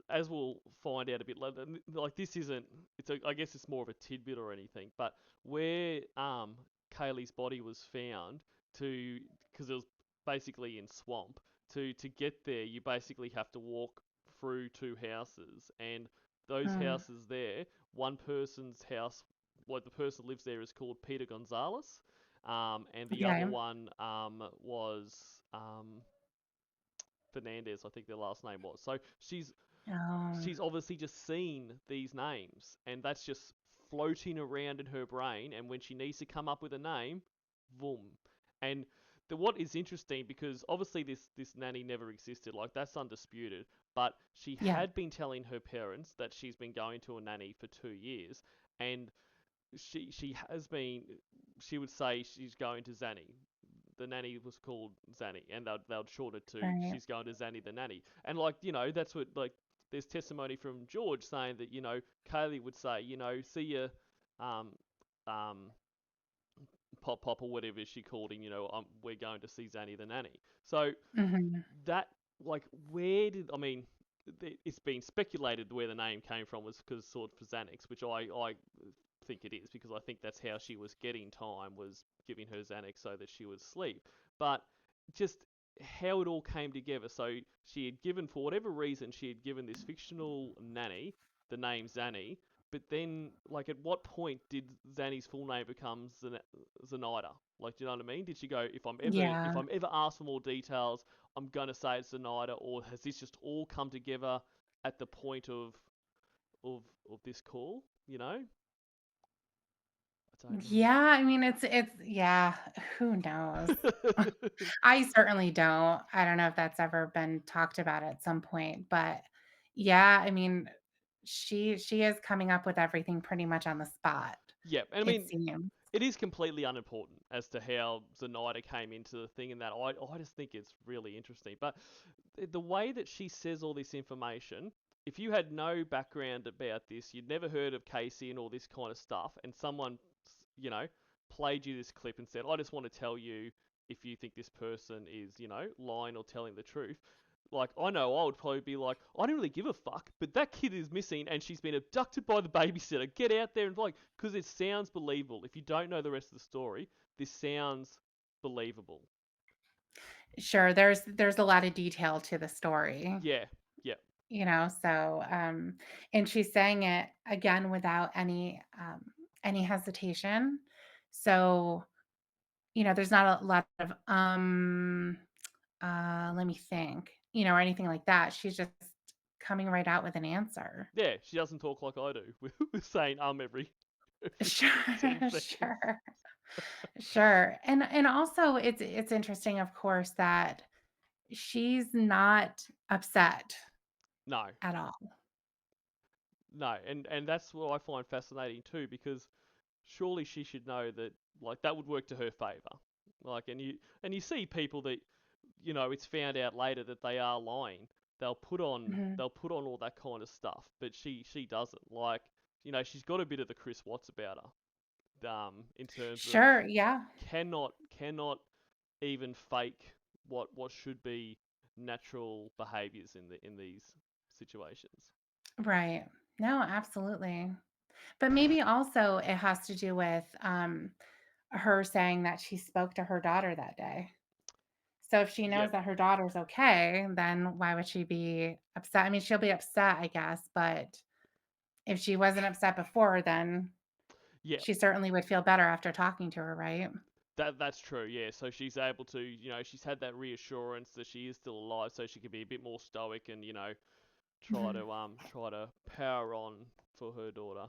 As we'll find out a bit later, like, this isn't, I guess it's more of a tidbit or anything, but where Kaylee's body was found, because it was basically in swamp, to get there, you basically have to walk through two houses, and those Mm. houses there, one person's house, like, the person who lives there is called Peter Gonzalez. And the other Okay. one was Fernandez, I think their last name was. So Oh. she's obviously just seen these names, and that's just floating around in her brain. And when she needs to come up with a name, boom. And what is interesting, because obviously this nanny never existed, like, that's undisputed. But she Yeah. had been telling her parents that she's been going to a nanny for 2 years, and she would say she's going to Zanny. The nanny was called Zanny, and they'd short it to Right. she's going to Zanny the nanny. And, like, you know, that's what, like, there's testimony from George saying that, you know, Kaylee would say, you know, see ya, um, um, Pop or whatever she called him, you know, we're going to see Zanny the nanny. So Mhm. that, like, where did, I mean, it's been speculated where the name came from was because sort of for Xanax, which I think it is, because I think that's how she was getting time, was giving her Xanax so that she would sleep. But just how it all came together. So she had given, for whatever reason, she had given this fictional nanny the name Zanny, but then, like, at what point did Zanny's full name become Zenaida? Like, do you know what I mean? Did she go, if I'm Yeah. ever asked for more details, I'm gonna say it's Zenaida, or has this just all come together at the point of this call? You know, I don't Yeah, I mean, it's yeah, who knows? know. I certainly don't. I don't know if that's ever been talked about at some point, but yeah, I mean, she is coming up with everything pretty much on the spot, Yeah, and I it mean, seems. it is completely unimportant as to how Zenaida came into the thing, and that I just think it's really interesting. But the way that she says all this information, if you had no background about this, you'd never heard of Casey and all this kind of stuff, and someone, you know, played you this clip and said, I just want to tell you if you think this person is, you know, lying or telling the truth. Like, I know I would probably be like, I don't really give a fuck, but that kid is missing and she's been abducted by the babysitter. Get out there and, like, because it sounds believable. If you don't know the rest of the story, this sounds believable. Sure, there's a lot of detail to the story, Yeah, yeah, so and she's saying it again without any hesitation. So, there's not a lot of let me think, or anything like that. She's just coming right out with an answer. yeah. She doesn't talk like I do with saying every Sure, 10 seconds. sure, sure. And also it's interesting, of course, that she's not upset No, at all. no, and that's what I find fascinating too, because surely she should know that, like, that would work to her favor. Like, and you see people that, you know, it's found out later that they are lying. Mhm. They'll put on all that kind of stuff, but she doesn't. Like, you know, she's got a bit of the Chris Watts about her, in terms of Sure, yeah. cannot even fake what should be natural behaviors in these situations. Right. No, absolutely. But maybe also it has to do with her saying that she spoke to her daughter that day. So if she knows Yep, that her daughter's okay, then why would she be upset? I mean, she'll be upset, I guess, but if she wasn't upset before, then yep. she certainly would feel better after talking to her, right? That's true, yeah. So she's able to, you know, she's had that reassurance that she is still alive, so she can be a bit more stoic and, you know, Mhm. try to power on for her daughter.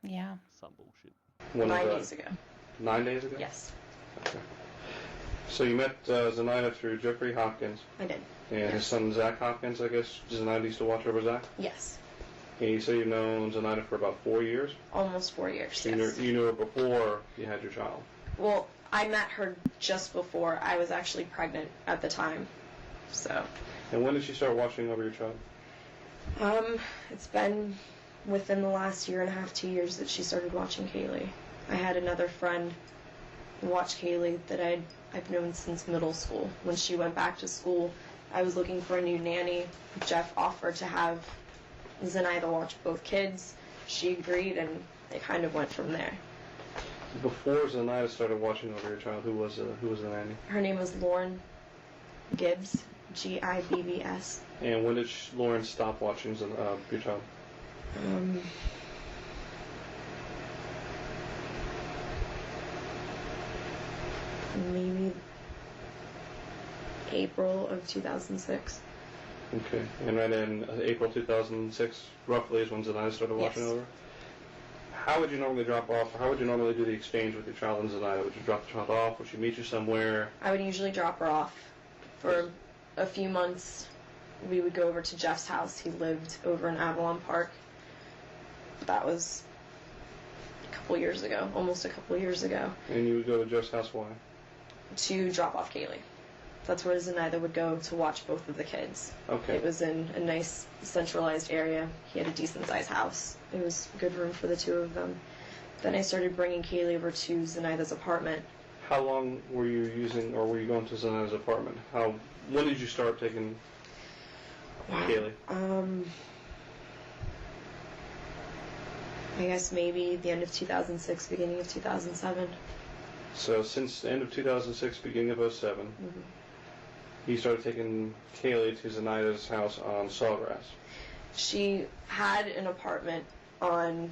Yeah. Some bullshit. When was 9 days that? ago. 9 days ago? Yes, Okay. So you met Zenaida through Jeffrey Hopkins I did. and his Yes. son Zach Hopkins, I guess. Zenaida used to watch over Zach? Yes. And you say you've known Zenaida for about 4 years? Almost 4 years, So yes. you knew her before you had your child? Well, I met her just before I was actually pregnant at the time, so. And when did she start watching over your child? It's been within the last 1.5 to 2 years that she started watching Kaylee. I had another friend watch Kaylee that I've known since middle school. When she went back to school, I was looking for a new nanny. Jeff offered to have Zenaida watch both kids. She agreed, and it kind of went from there. Before Zenaida started watching over your child, who was the nanny? Her name was Lauren Gibbs, Gibbs. And when did Lauren stop watching your child? Maybe April of 2006. Okay. And right in April 2006, roughly, is when Zenaida started watching Yes. over? How would you normally drop off, or how would you normally do the exchange with your child and Zenaida? Would you drop the child off? Would she meet you somewhere? I would usually drop her off. For a few months, we would go over to Jeff's house. He lived over in Avalon Park. That was almost a couple years ago, And you would go to Jeff's house, why? to drop off Kaylee. That's where Zenaida would go to watch both of the kids. Okay. It was in a nice centralized area. He had a decent sized house. It was good room for the two of them. Then I started bringing Kaylee over to Zenaida's apartment. How long were you going to Zenaida's apartment? When did you start taking Kaylee? I guess maybe the end of 2006, beginning of 2007. So since the end of 2006, beginning of 2007, Mm-hmm. you started taking Kaylee to Zenaida's house on Sawgrass. She had an apartment on,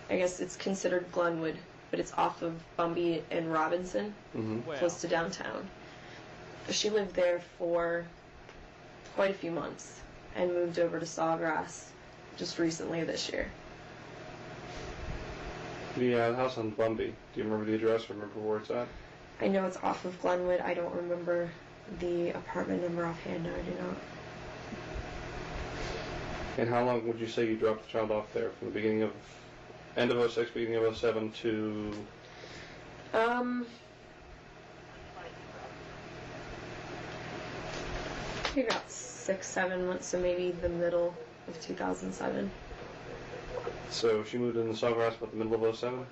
I guess it's considered Glenwood, but it's off of Bumby and Robinson, Mm-hmm. Wow. close to downtown. She lived there for quite a few months and moved over to Sawgrass just recently this year. The house on Bumby. Do you remember the address? Remember where it's at? I know it's off of Glenwood. I don't remember the apartment number offhand. No, I do not. And how long would you say you dropped the child off there? From the end of 06, beginning of 07 to... Maybe about 6-7 months, so maybe the middle of 2007. So she moved into Sawgrass about the middle of 07?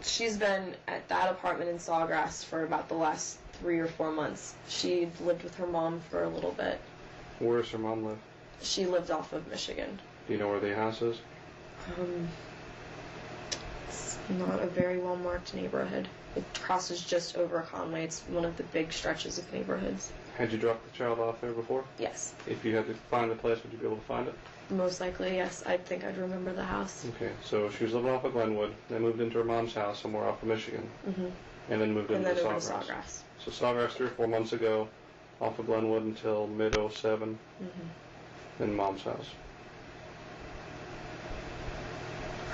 She's been at that apartment in Sawgrass for about the last 3 or 4 months. She lived with her mom for a little bit. Where does her mom live? She lived off of Michigan. Do you know where the house is? It's not a very well marked neighborhood. It crosses just over Conway. It's one of the big stretches of neighborhoods. Had you dropped the child off there before? Yes. If you had to find the place, would you be able to find it? Most likely, yes. I think I'd remember the house. Okay, so she was living off of Glenwood, then moved into her mom's house somewhere off of Michigan, and then moved And into then over to Sawgrass. Sawgrass. So Sawgrass 3 or 4 months ago, off of Glenwood until mid 07, then mom's house.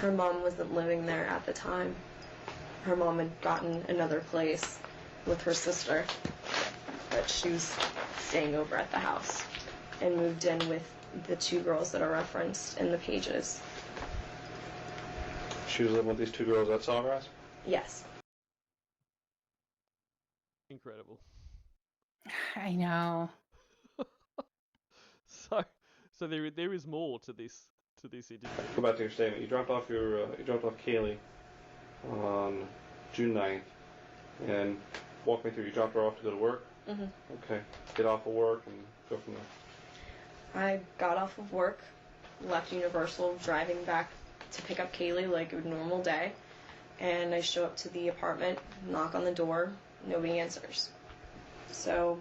Her mom wasn't living there at the time. Her mom had gotten another place with her sister, but she was staying over at the house and moved in with the 2 girls that are referenced in the pages. She was living with these 2 girls at Sawgrass? Yes. Incredible. I know. So there is more to this interview. Go back to your statement. You dropped off Kaylee on June 9th, and walk me through. You dropped her off to go to work? Okay. Get off of work and go from there. I got off of work, left Universal, driving back to pick up Kaylee like a normal day, and I show up to the apartment, knock on the door, nobody answers. So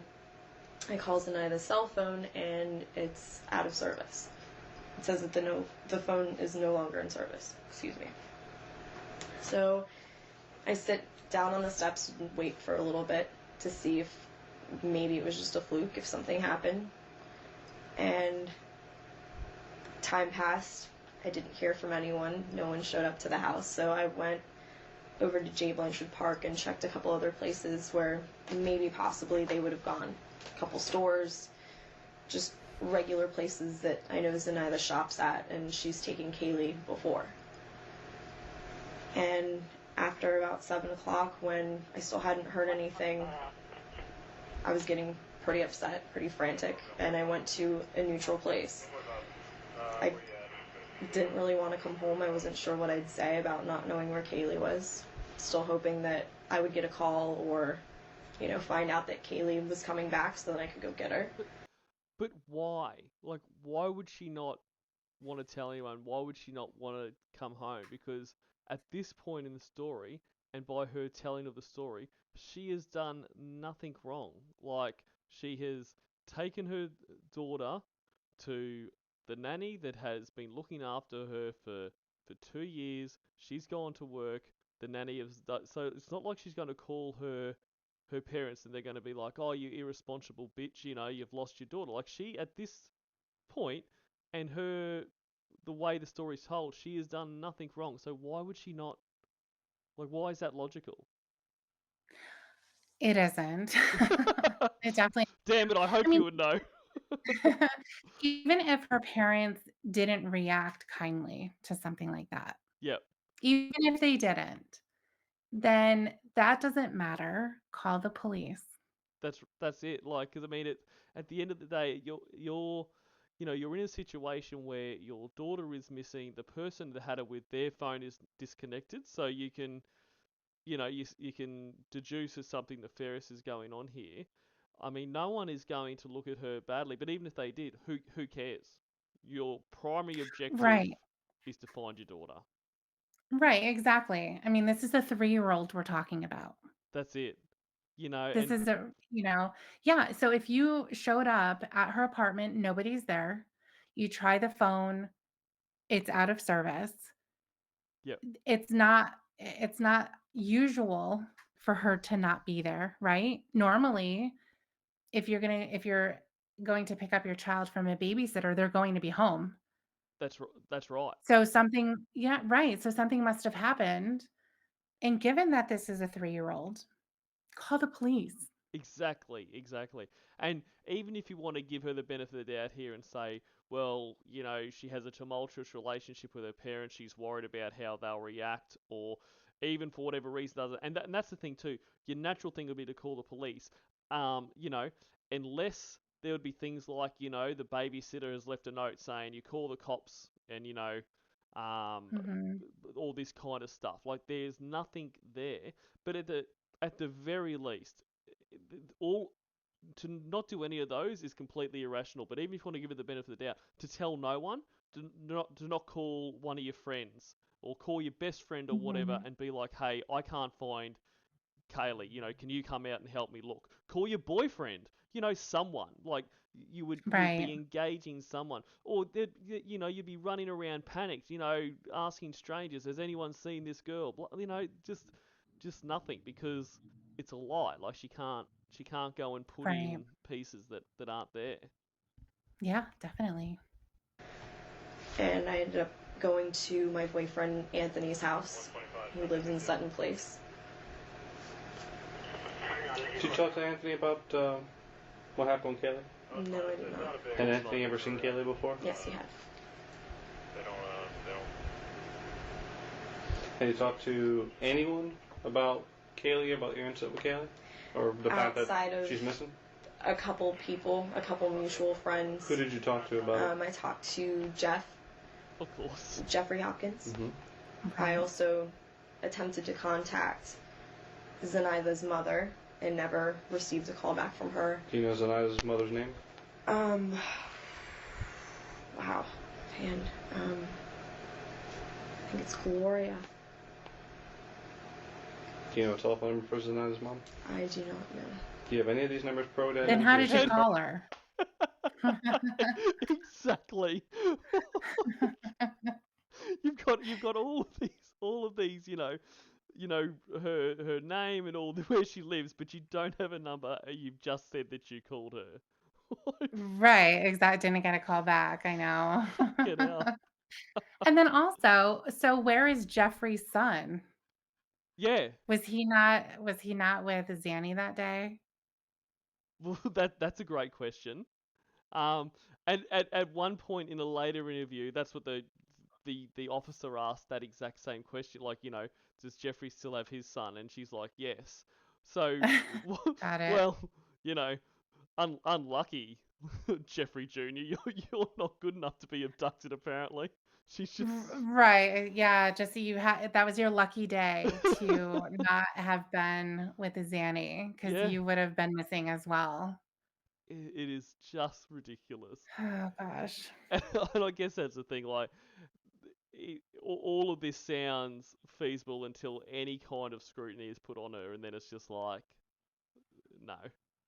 I call Zenaida's cell phone, and it's out of service. It says that the phone is no longer in service. Excuse me. So I sit down on the steps and wait for a little bit to see if maybe it was just a fluke, if something happened. And time passed. I didn't hear from anyone. No one showed up to the house. So I went over to J. Blanchard Park and checked a couple other places where maybe possibly they would have gone. A couple stores. Just regular places that I know Zenaida shops at, and she's taken Kaylee before. And after about 7 o'clock, when I still hadn't heard anything, I was getting pretty upset, pretty frantic, and I went to a neutral place. I didn't really want to come home. I wasn't sure what I'd say about not knowing where Kaylee was. Still hoping that I would get a call or, find out that Kaylee was coming back so that I could go get her. But why? Like, why would she not want to tell anyone? Why would she not want to come home? Because at this point in the story, and by her telling of the story, she has done nothing wrong. Like, she has taken her daughter to the nanny that has been looking after her for 2 years. She's gone to work. The nanny has so it's not like she's going to call her parents and they're going to be like, "Oh, you irresponsible bitch, you've lost your daughter." Like, she at this point, and the way the story's told, she has done nothing wrong. So why would she not? Like, why is that logical? It isn't. It definitely. Damn it! I hope I mean, you would know. even if her parents didn't react kindly to something like that, Yep. even if they didn't, then that doesn't matter. Call the police. That's it. Like, because I mean, at the end of the day, you're in a situation where your daughter is missing. The person that had her with, their phone is disconnected, so you can, you can deduce that something nefarious is going on here. I mean, no one is going to look at her badly, but even if they did, who cares? Your primary objective Right. is to find your daughter. Right, exactly. I mean, this is a 3-year-old we're talking about. That's it. This And is yeah. So if you showed up at her apartment, nobody's there, you try the phone, it's out of service. yep, It's not usual for her to not be there, right? Normally, if you're going to pick up your child from a babysitter, they're going to be home. that's right. So yeah, right. So something must have happened. And given that this is a 3-year-old, call the police. Exactly. And even if you want to give her the benefit of the doubt here and say, well, she has a tumultuous relationship with her parents, she's worried about how they'll react, or even for whatever reason doesn't. And that's the thing too. Your natural thing would be to call the police. Unless there would be things like, the babysitter has left a note saying you call the cops and, um, Mhm. all this kind of stuff. Like, there's nothing there. But at the very least, all to not do any of those is completely irrational. But even if you want to give it the benefit of the doubt, to tell no one, do not call one of your friends or call your best friend or whatever Mhm. and be like, hey, I can't find Kaylee, can you come out and help me look? Call your boyfriend, someone. Like, you'd Right. be engaging someone, or you'd be running around panicked, asking strangers, has anyone seen this girl? Just nothing, because it's a lie. Like, she can't go and put Right. in pieces that aren't there. Yeah, definitely. And I ended up going to my boyfriend Anthony's house, who lives in Sutton Place. Did you talk to Anthony about what happened with Kaylee? No, I did not. Had Anthony ever seen Kaylee before? Yes, he had. Had you talked to anyone about Kaylee, about your incident with Kaylee? Or the fact Outside that of she's missing? a couple people, a couple mutual friends. Who did you talk to about it? I talked to Jeff, Of course. Jeffrey Hopkins. Mm-hmm. I also attempted to contact Zenaida's mother and never received a call back from her. Do you know Zenaida's mother's name? Wow, man. I think it's Gloria. Do you know a telephone number for Zenaida's mom? I do not know. Do you have any of these numbers pro data? Then how did you call her? Exactly. You've got all of these, her name and all where she lives, but you don't have a number. And you've just said that you called her. Right, exactly. Didn't get a call back. I know. Get out. And then also, so where is Jeffrey's son? Yeah. Was he not with Zanny that day? Well, that's a great question. And at one point in a later interview, that's what the officer asked that exact same question, like, does Jeffrey still have his son? And she's like, yes. So, Got it. well, you know, unlucky, Jeffrey Jr. You're not good enough to be abducted, apparently. She's just Right. Yeah. Jesse, that was your lucky day to not have been with Zanny because yeah. you would have been missing as well. It is just ridiculous. Oh gosh. And I guess that's the thing, like, all of this sounds feasible until any kind of scrutiny is put on her, and then it's just like, no,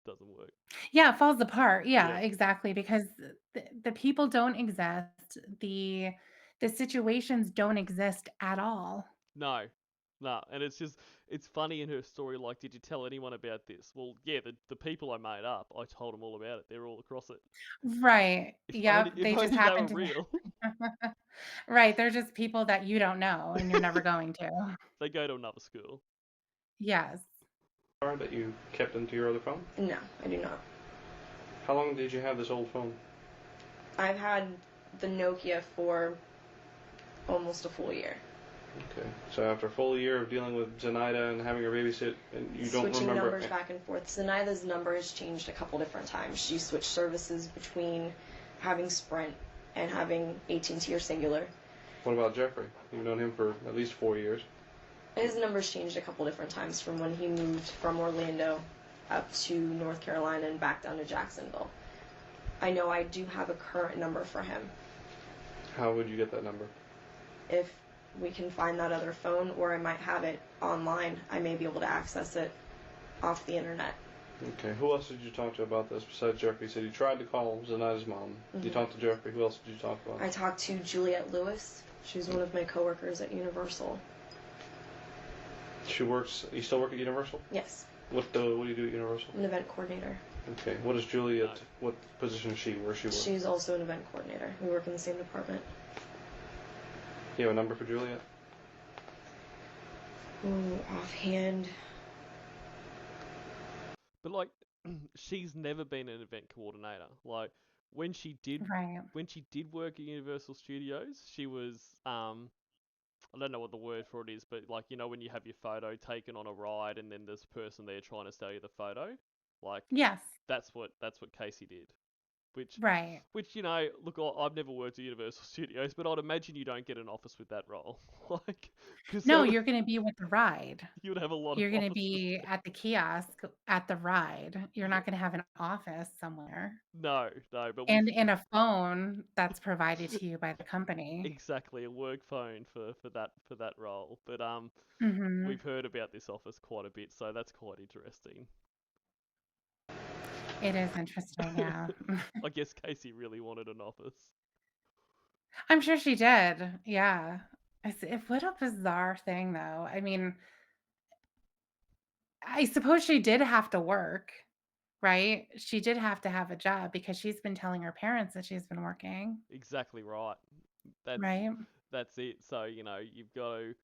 doesn't work. Yeah, it falls apart. Yeah, Yeah. exactly. Because the people don't exist. The situations don't exist at all. No, no, and it's funny in her story, like, did you tell anyone about this? Well, yeah, the people I made up, I told them all about it. They're all across it. Right. Yep. If They just only they were happen to real. Right. They're just people that you don't know and you're never going to. They go to another school. Yes. That you kept into your other phone? No, I do not. How long did you have this old phone? I've had the Nokia for almost a full year. Okay, so after a full year of dealing with Zenaida and having her babysit, and you don't Switching remember... numbers back and forth. Zenaida's number has changed a couple different times. She switched services between having Sprint and having AT&T or Singular. What about Jeffrey? You've known him for at least 4 years. His number's changed a couple different times from when he moved from Orlando up to North Carolina and back down to Jacksonville. I know I do have a current number for him. How would you get that number? If we can find that other phone, or I might have it online, I may be able to access it off the internet. Okay, who else did you talk to about this besides Jeffrey? You said you tried to call Zenaida's mom. You talked to Jeffrey. Who else did you talk about? I talked to Juliette Lewis. She's one of my coworkers at Universal. She works... You still work at Universal? Yes. What do you do at Universal? An event coordinator. Okay, what is Juliet? What position is she? Where she works? She's also an event coordinator. We work in the same department. Do you have a number for Juliet? Ooh, offhand. But, like, she's never been an event coordinator. Like, when she did Right. work at Universal Studios, she was I don't know what the word for it is, but, like, when you have your photo taken on a ride and then there's a person there trying to sell you the photo, like, Yes. that's what Casey did. Right. Which, look, I've never worked at Universal Studios, but I'd imagine you don't get an office with that role. Like, because No, you're going to be with the ride. you would have a lot You're of going to offices. be at the kiosk at the ride. You're not going to have an office somewhere. No, but And in a phone that's provided to you by the company. exactly a work phone for that role. But Hmm. we've heard about this office quite a bit, so that's quite interesting. It is interesting, yeah. I guess Casey really wanted an office. I'm sure she did. Yeah. What a bizarre thing, though. I mean, I suppose she did have to work, right? She did have to have a job because she's been telling her parents that she's been working, Exactly right. right? That's it. So, you've got to...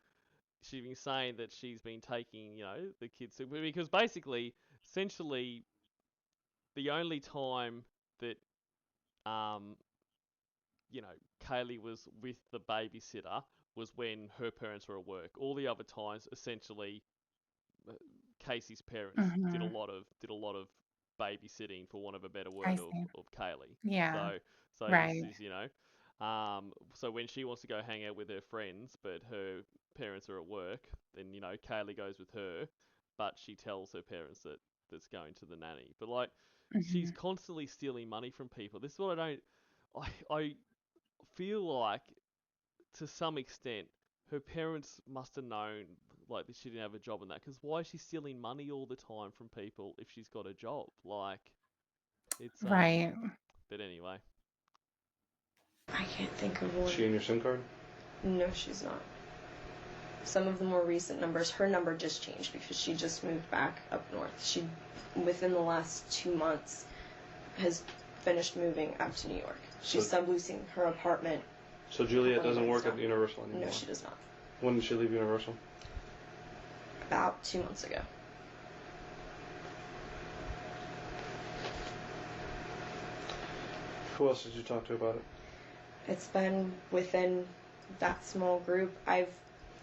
She's been saying that she's been taking, the kids to... Because basically, essentially, the only time that, Kaylee was with the babysitter was when her parents were at work. All the other times, essentially, Casey's parents did a Hmm. lot of babysitting, for want of a better I word, see. of Kaylee. Yeah. So Right. this is, so when she wants to go hang out with her friends, but her parents are at work, then, Kaylee goes with her, but she tells her parents that's going to the nanny. But, like, she's Hmm. constantly stealing money from people. This is what I feel like, to some extent, her parents must have known, like, that she didn't have a job and that. Because why is she stealing money all the time from people if she's got a job? Like, it's Right. But anyway, I can't think of Is one. she in your SIM card? No, she's not. Some of the more recent numbers, her number just changed because she just moved back up north. She, within the last 2 months, has finished moving up to New York. She's subleasing her apartment. So Juliet doesn't Months work at now. Universal anymore? No, she does not. When did she leave Universal? About 2 months ago. Who else did you talk to about it? It's been within that small group. I've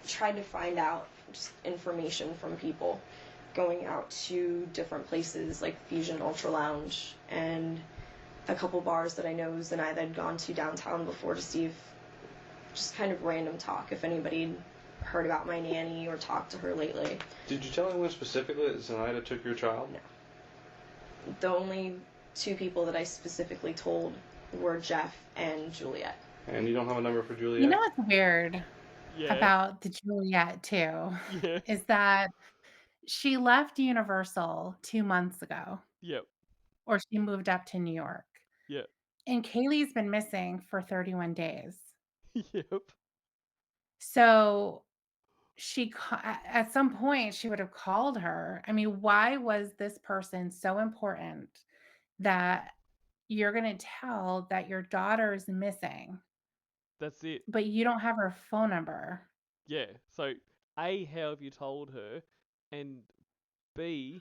tried to find out just information from people, going out to different places like Fusion Ultra Lounge and a couple bars that I know Zen and I had gone to downtown before to see if just kind of random talk, if anybody heard about my nanny or talked to her lately. Did you tell anyone specifically that Zenaida took your child? No. The only two people that I specifically told were Jeff and Juliet. And you don't have a number for Juliet? You know what's weird Yeah. about the Juliet too Yeah. is that she left Universal 2 months ago, Yep. or she moved up to New York. Yep. And Kaylee's been missing for 31 days. Yep. So at some point she would have called her. I mean, why was this person so important that you're going to tell that your daughter is missing, That's it. but you don't have her phone number? Yeah. So, A, how have you told her? And B,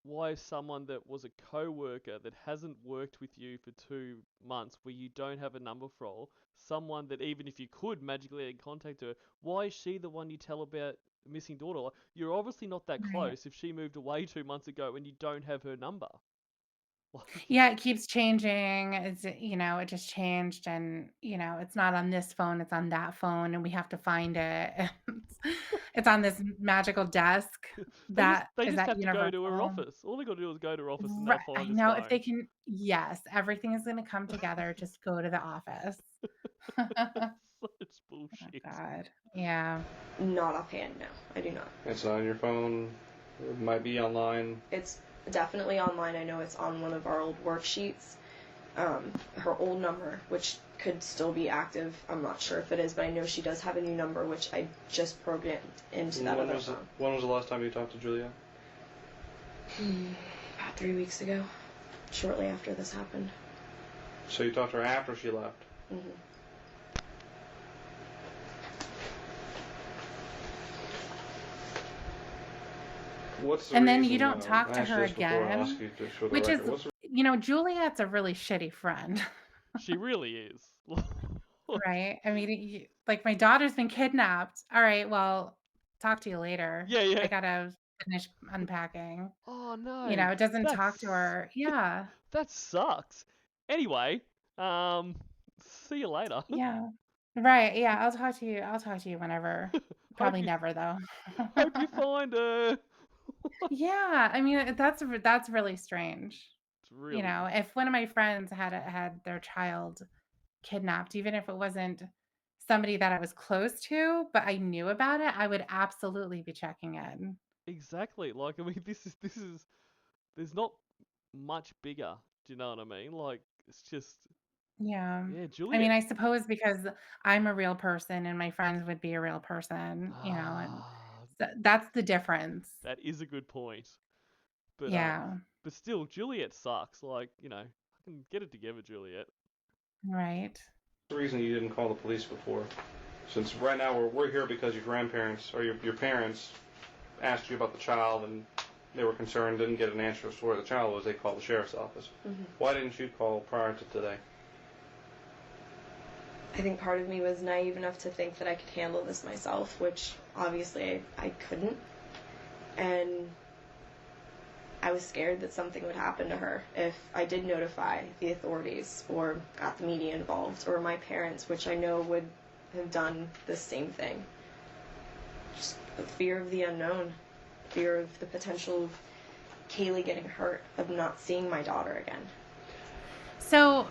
why is someone that was a co-worker that hasn't worked with you for 2 months, where you don't have a number for, someone that even if you could magically contact her, why is she the one you tell about missing daughter? Like, you're obviously not that Right. close if she moved away 2 months ago and you don't have her number. Like, Yeah, it keeps changing. It just changed, and it's not on this phone, it's on that phone, and we have to find it. It's on this magical desk that they is just at have to go to her Universal. office. All they got to do is go to her office and Right. they'll I find his know, if phone. they can. Yes, everything is going to come together. Just go to the office. Such bullshit. God. Yeah. Not offhand, no. I do not. It's not on your phone. It might be online. It's definitely online. I know it's on one of our old worksheets. Her old number, which could still be active. I'm not sure if it is, but I know she does have a new number, which I just programmed into that other phone. When was the last time you talked to Julia? About 3 weeks ago, shortly after this happened. So you talked to her after she left? Mm-hmm. What's the And then reason, you don't talk I to asked her this before, I'll again, ask you just for the which is, record. What's the Juliet's a really shitty friend, She really is. right? I mean, like, my daughter's been kidnapped. All right, well, talk to you later. Yeah, yeah. I gotta finish unpacking. Oh no. It doesn't talk to That's her. Yeah. that sucks. Anyway, see you later. Yeah. Right. Yeah. I'll talk to you. I'll talk to you whenever. Probably you never though. hope you find her. Yeah. I mean, that's really strange. It's really If one of my friends had their child kidnapped, even if it wasn't somebody that I was close to, but I knew about it, I would absolutely be checking in. exactly. Like, I mean, this is there's not much bigger. Do you know what I mean? Like, it's just Yeah. yeah, I mean, Juliet. I suppose because I'm a real person and my friends would be a real person, and Ah, that's the difference. that is a good point. But Yeah. but still, Juliet sucks. Like, I can get it together, Juliet. Right. the reason you didn't call the police before? Since right now we're here because your grandparents or your parents asked you about the child and they were concerned, didn't get an answer as to where the child was, they called the sheriff's office. Mm-hmm. Why didn't you call prior to today? I think part of me was naive enough to think that I could handle this myself, which obviously I couldn't. And I was scared that something would happen to her if I did notify the authorities or got the media involved or my parents, which I know would have done the same thing. Just the fear of the unknown, fear of the potential of Kaylee getting hurt, of not seeing my daughter again. So,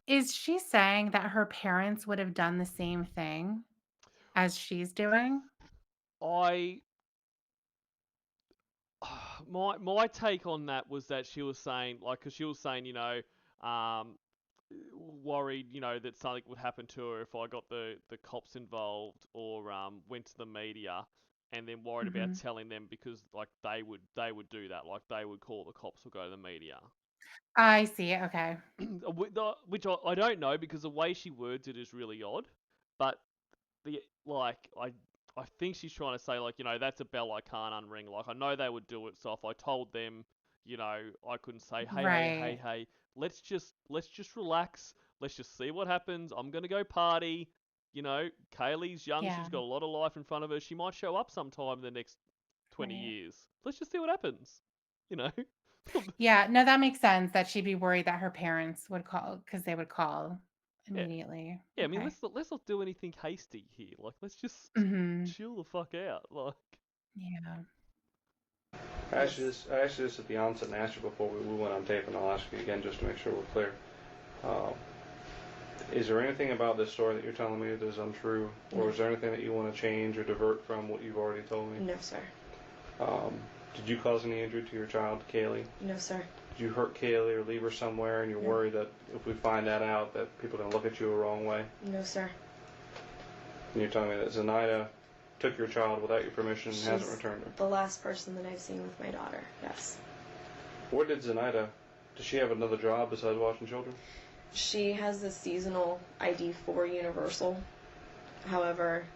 is she saying that her parents would have done the same thing as she's doing? I my take on that was that she was saying, like, because she was saying, um, worried, that something would happen to her if I got the cops involved or went to the media, and then worried about Mhm. telling them because like they would do that, like they would call the cops or go to the media. I see. Okay. Which I don't know because the way she words it is really odd, but I think she's trying to say, like, that's a bell I can't unring. Like, I know they would do it, so if I told them, you know, I couldn't say, Right. hey, let's just relax. Let's just see what happens. I'm gonna go party. You know, Kaylee's young. Yeah. She's got a lot of life in front of her. She might show up sometime in the next 20 Right. years. Let's just see what happens. You know. Yeah, no, that makes sense that she'd be worried that her parents would call because they would call Yeah. immediately. Yeah, I mean, Okay. let's not do anything hasty here. Like, let's just Mm-hmm. chill the fuck out. Like, Yeah. I asked you this at the onset and asked you before we went on tape, and I'll ask you again just to make sure we're clear. Um, is there anything about this story that you're telling me that is untrue, or is there anything that you want to change or divert from what you've already told me? No, sir. Did you cause any injury to your child, Kaylee? No, sir. Did you hurt Kaylee or leave her somewhere, and you're No. worried that if we find that out, that people are going to look at you the wrong way? No, sir. And you're telling me that Zenaida took your child without your permission and hasn't She's returned her? the last person that I've seen with my daughter, yes. Where did Zenaida, does she have another job besides watching children? She has a seasonal ID for Universal. However,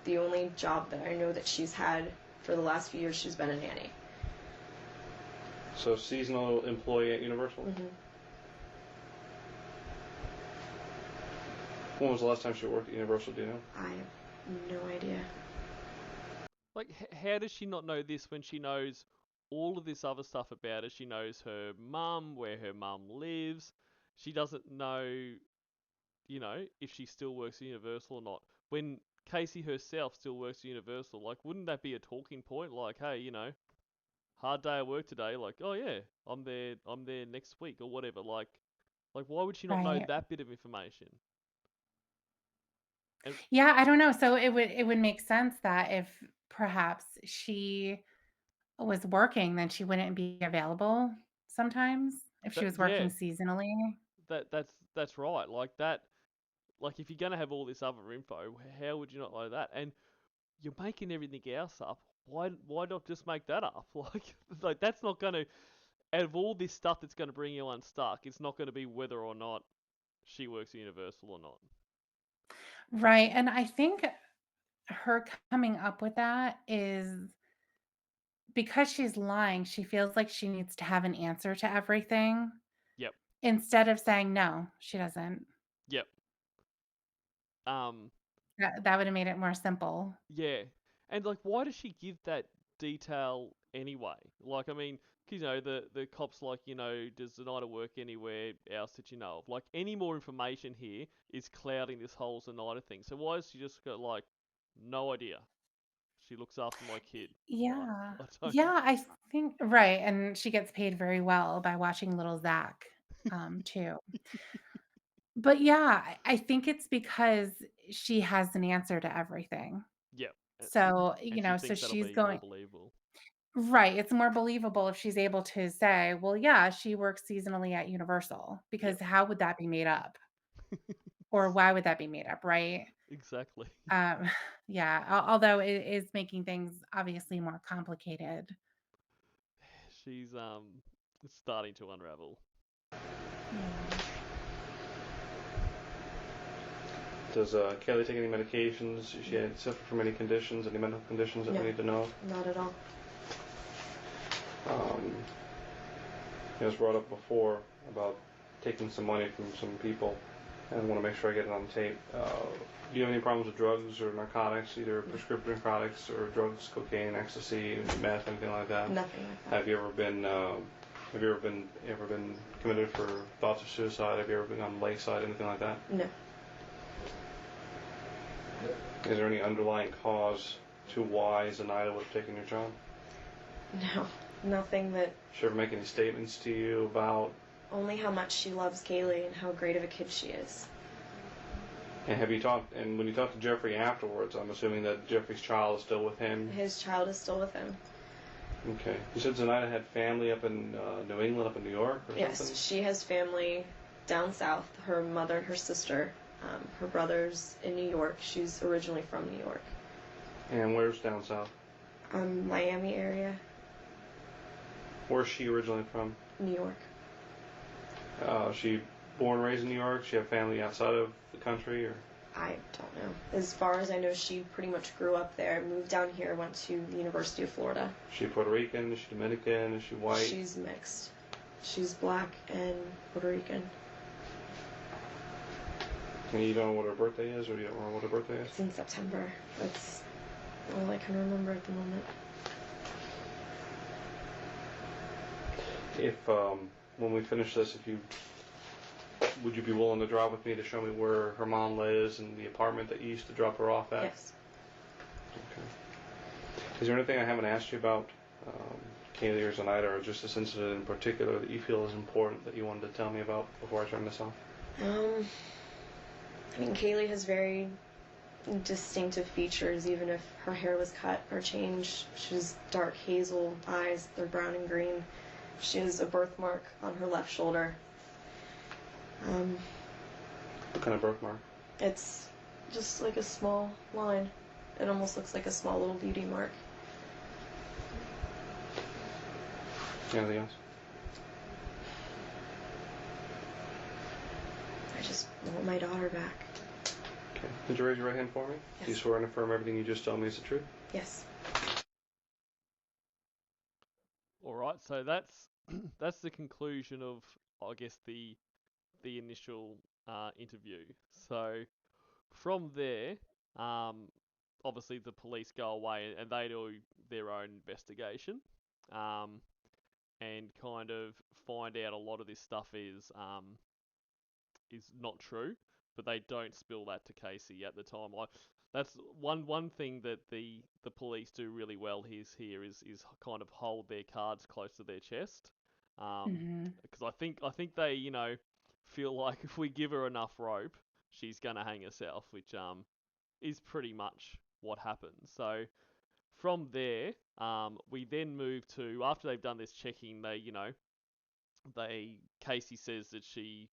the only job that I know that she's had for the last few years, she's been a nanny. So seasonal employee at Universal? Mm-hmm. When was the last time she worked at Universal, do you know? I have no idea. like, how does she not know this when she knows all of this other stuff about her? She knows her mum, where her mum lives. She doesn't know, you know, if she still works at Universal or not. When Casey herself still works at Universal, like, wouldn't that be a talking point? Like, hey, you know, hard day at work today. Like, oh yeah, I'm there next week or whatever. Like, why would she not know Right. that bit of information? And Yeah, I don't know. So it would make sense that if perhaps she was working, then she wouldn't be available sometimes if she that, was yeah, working seasonally. that's right. Like that. Like, if you're gonna have all this other info, how would you not know that? And you're making everything else up. Why not just make that up? Like that's not gonna. Out of all this stuff that's gonna bring you unstuck, it's not gonna be whether or not she works at Universal or not. Right. And I think her coming up with that is because she's lying, she feels like she needs to have an answer to everything Yep. instead of saying no, she doesn't. Yep. Um. That would have made it more simple. Yeah. And like, why does she give that detail anyway? Like, I mean, 'cause, you know, the cops like, you know, does Zenaida work anywhere else that you know of? Like, any more information here is clouding this whole Zenaida thing. So why has she just got like no idea? She looks after my kid. Yeah. I don't. Yeah, I think right. And she gets paid very well by watching little Zach, too. But yeah, I think it's because she has an answer to everything. Yep. So, And she so thinks that'll she's be more going believable. right. It's more believable if she's able to say, well, yeah, she works seasonally at Universal, Yep. because how would that be made up? Or why would that be made up, right? Exactly. Yeah, although it is making things obviously more complicated. She's starting to unravel. Yeah. Does Kaylee take any medications? Does she suffer from any conditions, any mental conditions that No. we need to know of? Not at all. It was brought up before about taking some money from some people, and I want to make sure I get it on tape. Do you have any problems with drugs or narcotics, either prescription narcotics or drugs, cocaine, ecstasy, meth, anything like that? Nothing like that. Have you ever been committed for thoughts of suicide? Have you ever been on the lakeside, anything like that? No. Is there any underlying cause to why Zenaida would have taken your child? No. Nothing that... She ever make any statements to you about... Only how much she loves Kaylee and how great of a kid she is. And when you talked to Jeffrey afterwards, I'm assuming that Jeffrey's child is still with him? His child is still with him. Okay. You said Zenaida had family up in New England, up in New York or Yes, something? she has family down south. Her mother and her sister. Her brother's in New York. She's originally from New York. And where's down south? Miami area. Where's she originally from? New York. She born and raised in New York? She have family outside of the country? Or I don't know. As far as I know, she pretty much grew up there, moved down here, went to the University of Florida. Is she Puerto Rican? Is she Dominican? Is she white? She's mixed. She's black and Puerto Rican. And you don't know what her birthday is, or you don't know what her birthday is? It's in September. That's all I can remember at the moment. If when we finish this, would you be willing to drive with me to show me where her mom lives and the apartment that you used to drop her off at? Yes. Okay. Is there anything I haven't asked you about Kaylee or Zenaida, or just this incident in particular that you feel is important that you wanted to tell me about before I turn this off? I mean, Kaylee has very distinctive features, even if her hair was cut or changed. She has dark hazel eyes, they're brown and green. She has a birthmark on her left shoulder. What kind of birthmark? It's just like a small line. It almost looks like a small little beauty mark. Anything else? I just want my daughter back. Okay. Did you raise your right hand for me? Yes. Do you swear and affirm everything you just told me is the truth? Yes. All right, so that's that's the conclusion of, I guess, the initial interview. So from there, obviously the police go away and they do their own investigation, and kind of find out a lot of this stuff is not true, but they don't spill that to Casey at the time. Like, that's one thing that the police do really well here is kind of hold their cards close to their chest, because I think they feel like if we give her enough rope, she's gonna hang herself, which is pretty much what happens. So from there, we then move to, after they've done this checking, Casey says that she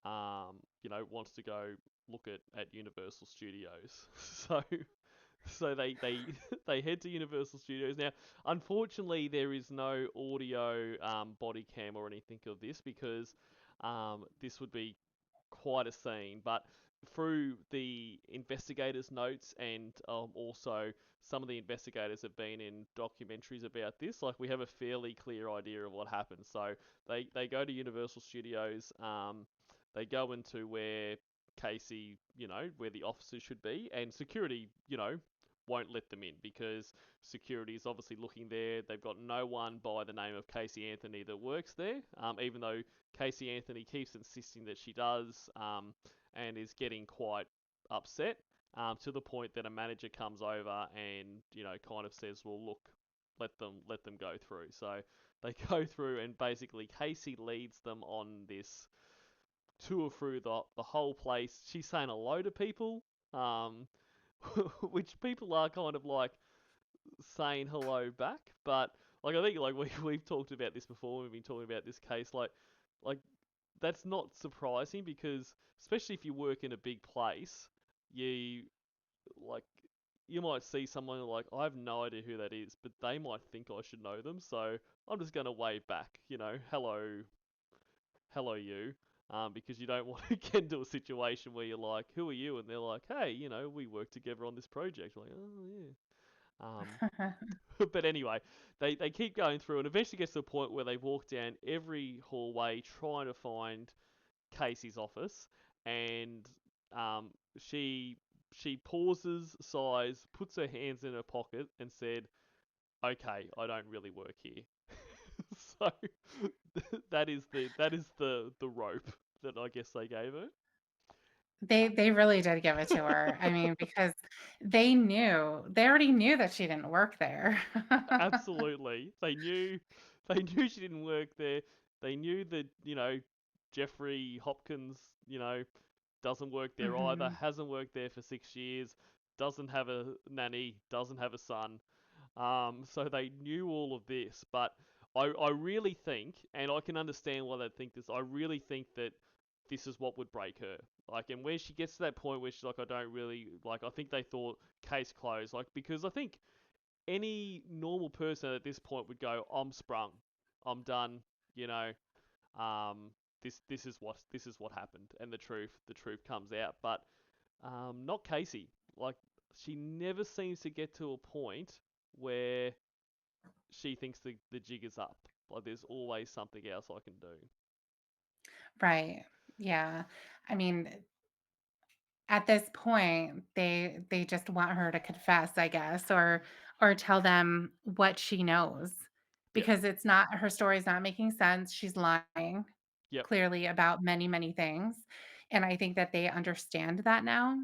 wants to go look at Universal Studios. So they head to Universal Studios. Now, unfortunately, there is no audio body cam or anything of this, because this would be quite a scene. But through the investigators' notes, and also some of the investigators have been in documentaries about this, like, we have a fairly clear idea of what happened. So they go to Universal Studios. They go into where Casey, where the officers should be, and security, won't let them in, because security is obviously looking there. They've got no one by the name of Casey Anthony that works there, even though Casey Anthony keeps insisting that she does, and is getting quite upset, to the point that a manager comes over and, kind of says, well, look, let them go through. So they go through, and basically Casey leads them on this tour through the whole place. She's saying hello to people, which people are kind of like saying hello back. But like, I think, like, we've talked about this before. We've been talking about this case. Like that's not surprising, because especially if you work in a big place, you like you might see someone like, I have no idea who that is, but they might think I should know them, so I'm just gonna wave back, hello you, because you don't want to get into a situation where you're like, who are you? And they're like, hey, we work together on this project. Like, oh yeah. But anyway, they keep going through, and eventually gets to the point where they walk down every hallway trying to find Casey's office, and she pauses, sighs, puts her hands in her pocket, and said, okay, I don't really work here. So that is the rope that I guess they gave her. They really did give it to her. I mean, because they already knew that she didn't work there. Absolutely, they knew she didn't work there. They knew that Jeffrey Hopkins doesn't work there either. Mhm. Hasn't worked there for 6 years. Doesn't have a nanny. Doesn't have a son. So they knew all of this, but I really think, and I can understand why they think this, I really think that this is what would break her. Like, and where she gets to that point where she's like, I don't really, like, I think they thought case closed. Like, because I think any normal person at this point would go, I'm sprung. I'm done, you know. Um, this is what happened, and the truth comes out. But not Casey. Like, she never seems to get to a point where she thinks the jig is up. Like, there's always something else I can do. Right. Yeah. I mean, at this point, they just want her to confess, I guess, or tell them what she knows Yep. because it's not her story's not making sense. She's lying Yep. clearly about many, many things. And I think that they understand that now.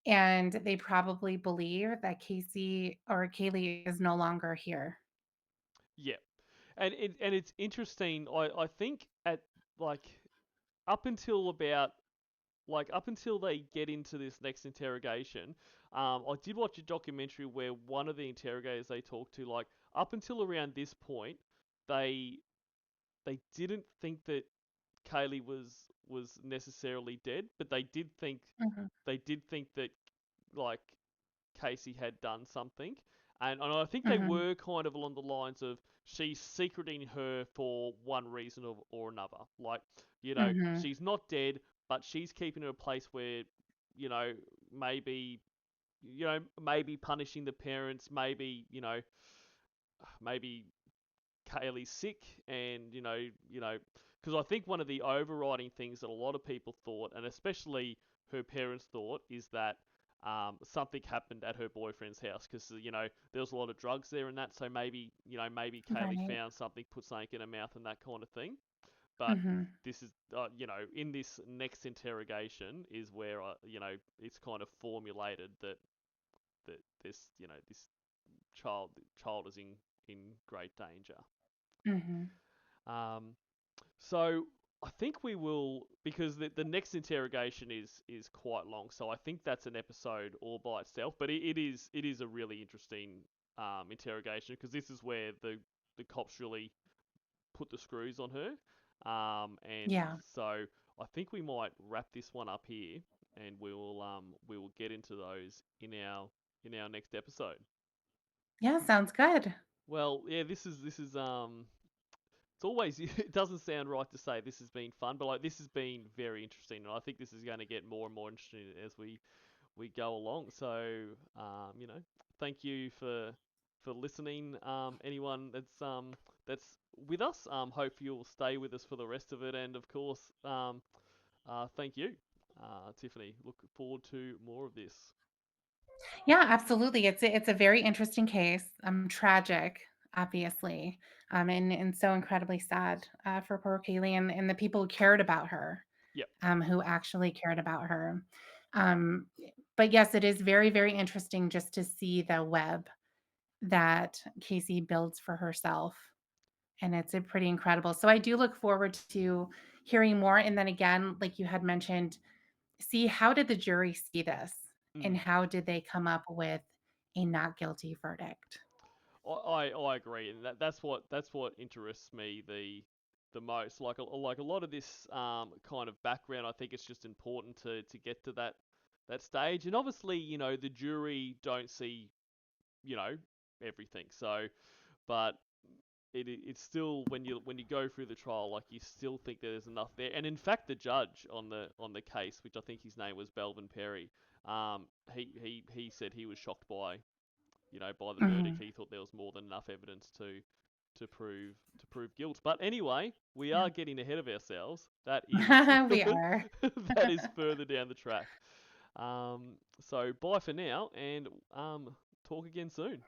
And they probably believe that Casey or Kaylee is no longer here. Yeah. And it's interesting. I think at like up until about up until they get into this next interrogation, I did watch a documentary where one of the interrogators they talked to, like, up until around this point, they they didn't think that Kaylee was necessarily dead, but Mhm, they did think that, like, Casey had done something. And I think they mhm, were kind of along the lines of she's secreting her for one reason or another. Like, mhm, she's not dead, but she's keeping her in a place where, you know, maybe, maybe punishing the parents, maybe, maybe Kaylee's sick, and because I think one of the overriding things that a lot of people thought, and especially her parents thought, is that something happened at her boyfriend's house because there was a lot of drugs there and that, so maybe Kaylee right. found something, put something in her mouth, and that kind of thing. But Mhm, this is, in this next interrogation is where it's kind of formulated that this child is in great danger. mhm. Um, so I think we will, because the next interrogation is quite long. So I think that's an episode all by itself. But it is a really interesting interrogation because this is where the cops really put the screws on her. And Yeah. so I think we might wrap this one up here, and we will get into those in our next episode. Yeah, sounds good. Well, yeah, this is it's always it doesn't sound right to say this has been fun, but like this has been very interesting, and I think this is going to get more and more interesting as we go along. So thank you for listening. Anyone that's with us, hope you'll stay with us for the rest of it, and of course, thank you, Tiffany. Look forward to more of this. Yeah, absolutely. It's a very interesting case. Tragic, obviously, and so incredibly sad for poor Kaylee and the people who cared about her, Yep. who actually cared about her. Um, but yes, it is very, very interesting just to see the web that Casey builds for herself, and it's a pretty incredible. So I do look forward to hearing more. And then again, like you had mentioned, see how did the jury see this and Mm. how did they come up with a not guilty verdict? I agree, and that's what interests me the most. Like a lot of this kind of background, I think it's just important to get to that stage. And obviously, the jury don't see you know everything. So, but it's still when you go through the trial, like, you still think there's enough there. And in fact, the judge on the case, which I think his name was Belvin Perry, he said he was shocked by the verdict. Mhm. He thought there was more than enough evidence to prove guilt. But anyway, we Yeah. are getting ahead of ourselves. That is We are. that is further down the track. So bye for now, and talk again soon.